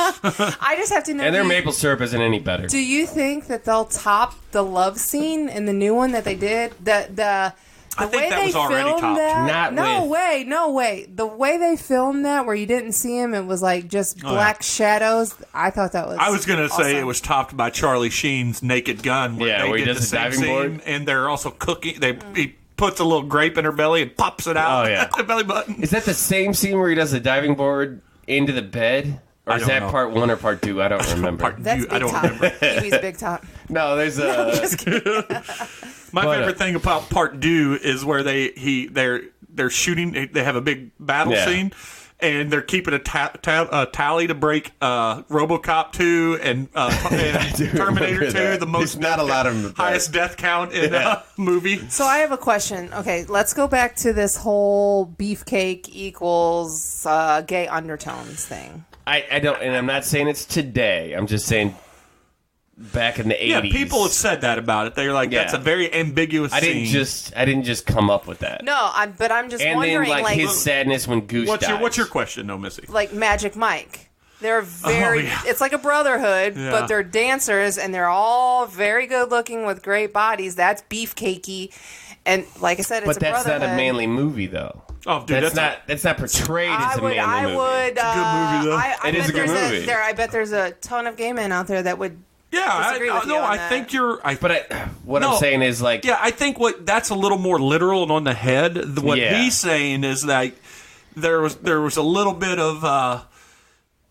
B: ham.
D: I just have to know.
B: And their maple syrup isn't any better.
D: Do you think that they'll top the love scene in the new one that they did? The
C: I think
D: way
C: that
D: they
C: was already
D: filmed
C: topped.
D: that.
B: Not with-
D: No way. The way they filmed that, where you didn't see him, it was like just black shadows. I thought that was.
C: I was going to say
D: awesome.
C: it was topped by Charlie Sheen's Naked Gun, where
B: Yeah,
C: they
B: where he
C: did
B: does
C: the
B: the
C: same
B: diving
C: scene,
B: board.
C: and they're also cooking. He puts a little grape in her belly and pops it out.
B: Oh, yeah.
C: the belly button.
B: Is that the same scene where he does the diving board into the bed? Or
C: I
B: is
C: don't
B: that
C: know.
B: part 1 or part 2? I don't remember.
D: That's
C: I
D: big
C: don't
D: top.
C: remember.
D: Pee-wee's big top.
B: No, there's a.
C: My
B: But,
C: favorite thing about part 2 is where they're shooting. They have a big battle
B: Yeah.
C: scene. And they're keeping a tally to break RoboCop 2 and Terminator
B: remember
C: 2,
B: that.
C: the most
B: There's not a lot of them.
C: highest death count in a movie.
D: So I have a question. Okay, let's go back to this whole beefcake equals gay undertones thing.
B: I don't, and I'm not saying it's today. I'm just saying back in the 80s.
C: Yeah, people have said that about it. They're like,
B: Yeah.
C: that's a very ambiguous
B: I didn't just come up with that.
D: No, but I'm just
B: And
D: wondering,
B: then like his sadness when Goose dies.
C: What's your question, though, Missy?
D: like Magic Mike. They're very.
C: yeah.
D: It's like a brotherhood,
C: Yeah.
D: but they're dancers and they're all very good looking with great bodies. That's beefcakey, and like I said, it's
B: But
D: a
B: that's
D: brotherhood.
B: not a manly movie though.
C: Oh, dude,
B: That's not portrayed as a manly movie.
D: I would.
C: It's a good movie, though.
D: I
B: It is
D: bet
B: a good
D: there's
B: movie.
D: I bet there's a ton of gay men out there that would.
C: Yeah,
D: disagree with you
C: no,
D: on
C: I
D: that.
C: think you're.
B: But what
C: No.
B: I'm saying is like
C: Yeah, I think that's a little more literal and on the head. What
B: Yeah.
C: he's saying is that there was a little bit of.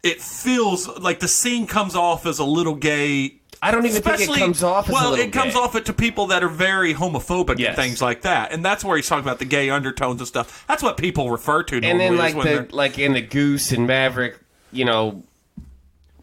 C: It feels like the scene comes off as a little gay.
B: I don't even think it
C: Especially-
B: comes off as
C: well,
B: a little
C: it comes
B: gay.
C: off it to people that are very homophobic
B: Yes.
C: and things like that, and that's where he's talking about the gay undertones and stuff. That's what people refer to.
B: And then
C: normally
B: like
C: is when they're-
B: like in the Goose and Maverick,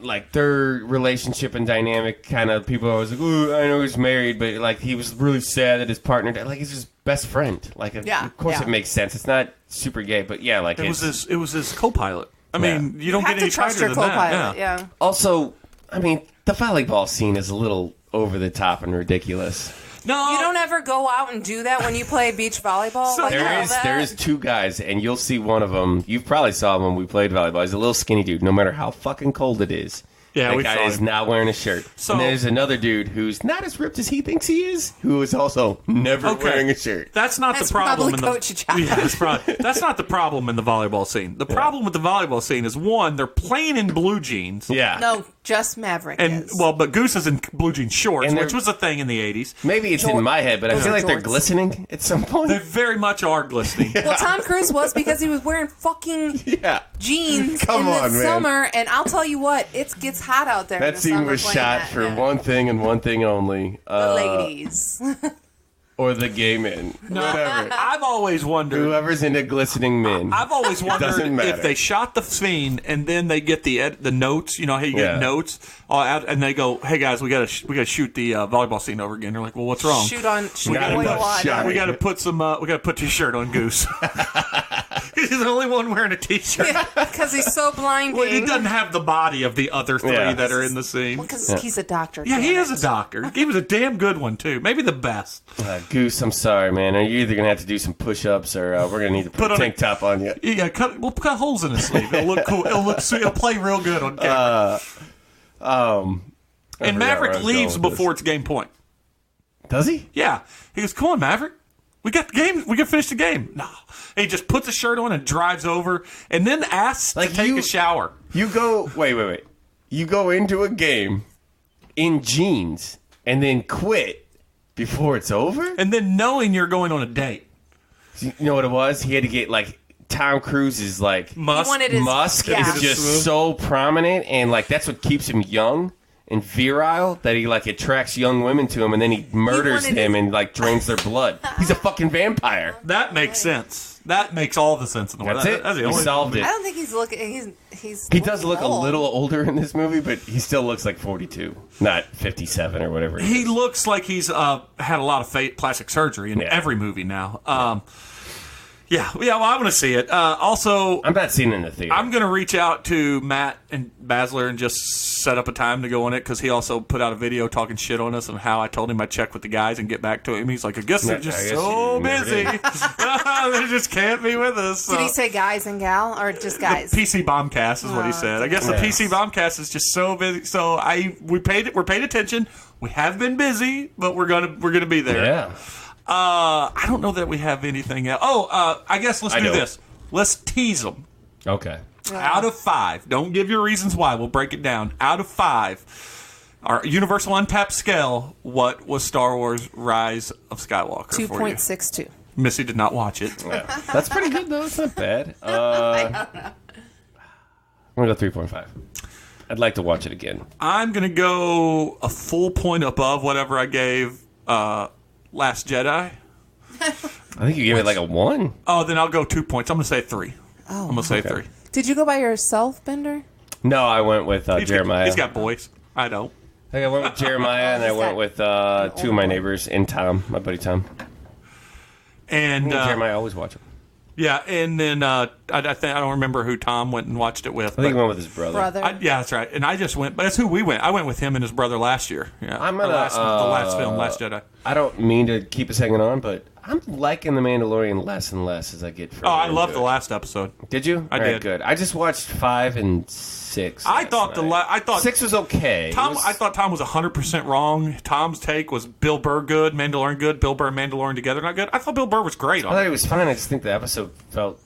B: like their relationship and dynamic kind of people are always like, ooh, I know he's married, but like he was really sad that his partner died. Like he's his best friend. Like of course it makes sense. It's not super gay, but yeah, like
C: It was his co-pilot. I mean, you don't
D: You have
C: get any
D: to trust
C: tighter
D: your
C: than that.
D: co-pilot. Yeah.
B: Also, I mean, the volleyball scene is a little over the top and ridiculous.
C: No,
D: You don't ever go out and do that when you play beach volleyball.
C: So
D: like all that?
B: There is two guys, and you'll see one of them. You probably saw him when we played volleyball. He's a little skinny dude. No matter how fucking cold it is,
C: Yeah,
B: that
C: we
B: guy
C: saw
B: is
C: him.
B: not wearing a shirt.
C: So-
B: and there's another dude who's not as ripped as he thinks he is, who is also never
C: Okay.
B: wearing a shirt.
C: That's not
D: That's
C: the problem.
D: probably
C: in
D: Coach
C: the,
D: Josh.
C: yeah, that's not the problem in the volleyball scene. The problem with the volleyball scene is one, they're playing in blue jeans.
B: Yeah.
D: No, just Maverick.
C: And
D: is.
C: but Goose is in blue jean shorts,
B: And they're-
C: which was a thing in the '80s.
B: Maybe it's in my head, but I
D: Those
B: feel
D: are
B: like they're
D: jorts.
B: glistening at some point.
C: They very much are glistening.
D: Well, Tom Cruise was because he was wearing fucking
B: yeah.
D: jeans
B: Come
D: in
B: on,
D: the
B: man.
D: summer, and I'll tell you what, it gets hot out there. in
B: That
D: the
B: scene
D: summer
B: was
D: playing
B: shot
D: that,
B: for
D: yeah.
B: one thing and one thing only.
D: The ladies.
B: Or the gay men. Whatever.
C: I've always wondered.
B: Whoever's into glistening men.
C: I've always wondered
B: doesn't matter.
C: if they shot the scene and then they get the notes. You know, how you get
B: Yeah.
C: notes, and they go, "Hey guys, we gotta shoot the volleyball scene over again." They're like, "Well, what's wrong?"
D: Shoot on
B: got
D: oil
B: enough
D: on.
B: shot.
C: We got to put some. We got to put T-shirt on Goose. He's the only one wearing a T-shirt.
D: Because he's so blinding.
C: Well, he doesn't have the body of the other three
B: Yeah.
C: that are in the scene.
D: Because he's a doctor.
C: Yeah, he
D: damn
C: is a
D: it.
C: doctor. He was a damn good one too. Maybe the best.
B: Goose, I'm sorry, man. You're either going to have to do some push-ups or we're going to need to put
C: Put
B: a
C: on
B: tank top on you.
C: Yeah, we'll cut holes in his sleeve. It'll look cool. It'll play real good on camera.
B: I
C: and
B: forgot where I
C: Maverick
B: was
C: leaves
B: going with
C: before it's game point.
B: this. Does he?
C: Yeah, he goes, "Come on, Maverick. We got the game. We can finish the game." No, he just puts a shirt on and drives over, and then asks
B: Like
C: to take
B: you-
C: a shower.
B: You go... Wait. You go into a game in jeans and then quit before it's over?
C: And then knowing you're going on a date.
B: You know what it was? He had to get, like... Tom Cruise's, like...
C: Must.
D: He wanted his,
B: Musk
D: yeah.
B: is just so prominent, and like that's what keeps him young and virile. That he like attracts young women to him, and then he murders
D: wanted
B: them
D: his-
B: and like drains their blood. He's a fucking vampire.
C: That makes sense. That makes all the sense in the world.
B: That's it.
C: That's the
B: He
C: only
B: solved it.
D: I don't think he's looking. He's.
B: He does look a
D: old.
B: little older in this movie, but he still looks like 42, not 57 or whatever.
C: He looks like he's had a lot of plastic surgery in
B: Yeah.
C: every movie now. Yeah. Well, I want to see it. Also,
B: I'm not seeing it in the theater.
C: I'm going to reach out to Matt and Basler and just set up a time to go on it because he also put out a video talking shit on us and how I told him I'd check with the guys and get back to him. He's like, I guess they're
B: Yeah,
C: just
B: I guess
C: so
B: you never
C: busy.
B: did.
C: They just can't be with us.
D: Did he say guys and gal or just guys?
C: The PC Bombcast is what he said. I guess the
B: Yes.
C: PC Bombcast is just so busy. So we're paid attention. We have been busy, but we're gonna be there.
B: yeah.
C: I don't know that we have anything else. Oh, I guess let's
B: I
C: do
B: know.
C: this. Let's tease them.
B: Okay.
C: Out of 5, don't give your reasons why. We'll break it down. Out of 5, our Universal Untapped scale. What was Star Wars: Rise of Skywalker for you?
D: 2.62.
C: Missy did not watch it.
B: That's pretty good though. It's not bad. I'm gonna go 3.5. I'd like to watch it again.
C: I'm gonna go a full point above whatever I gave Last Jedi.
B: I think you gave it like a 1.
C: Oh, then I'll go 2 points. I'm gonna say 3. I'm gonna say 3.
D: Did you go by yourself, Bender?
B: No, I went with Jeremiah.
C: He's got boys. I don't.
B: I think I went with Jeremiah, and I went with 2 of my neighbors and Tom, my buddy Tom.
C: And
B: Me and Jeremiah always watch it.
C: yeah, and then I think I don't remember who Tom went and watched it with.
B: I think he
C: but-
B: went with his brother.
D: Brother.
C: yeah, that's right. And I just went, but that's who we went. I went with him and his brother last year. Yeah,
B: I'm
C: Or
B: gonna,
C: the last film, Last Jedi.
B: I don't mean to keep us hanging on, but I'm liking The Mandalorian less and less as I get further.
C: Oh, I
B: into
C: loved
B: it.
C: the last episode.
B: Did you?
C: I
B: All right,
C: did.
B: Good. I just watched 5 and 6.
C: I
B: last
C: thought
B: night.
C: I thought
B: 6 was okay. It
C: Tom.
B: was-
C: I thought Tom was 100% wrong. Tom's take was Bill Burr good, Mandalorian good, Bill Burr and Mandalorian together not good. I thought Bill Burr was great
B: I
C: on
B: thought
C: it.
B: it was fine. I just think the episode felt.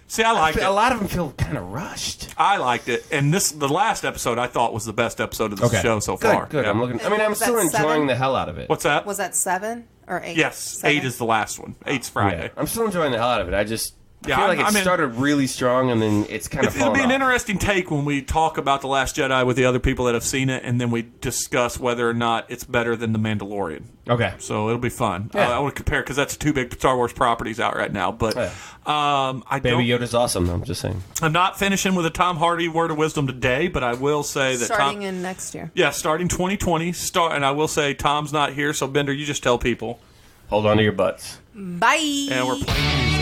C: See, I liked
B: A
C: it.
B: lot of them feel kind of rushed.
C: I liked it, and the last episode I thought was the best episode of the show so
B: Good.
C: far.
B: Good.
C: Yeah.
B: I'm looking. I mean, I'm
D: Was
B: still
D: that
B: enjoying
D: 7?
B: the hell out of it.
C: What's that?
D: Was that 7 or 8?
C: Yes,
D: 7?
C: 8 is the last one. 8's
B: Yeah.
C: Friday.
B: I'm still enjoying the hell out of it. I just I feel like it started really strong, and then it's kind of
C: It'll be an
B: off.
C: interesting take when we talk about The Last Jedi with the other people that have seen it, and then we discuss whether or not it's better than The Mandalorian.
F: Okay.
C: So it'll be fun.
B: Yeah.
C: I want to compare because that's two big Star Wars properties out right now. But
B: Baby Yoda's awesome. I'm just saying.
C: I'm not finishing with a Tom Hardy word of wisdom today, but I will say that
D: Starting in next year.
C: Yeah, starting 2020. And I will say Tom's not here, so Bender, you just tell people.
B: Hold on to your butts.
D: Bye.
C: And we're playing music.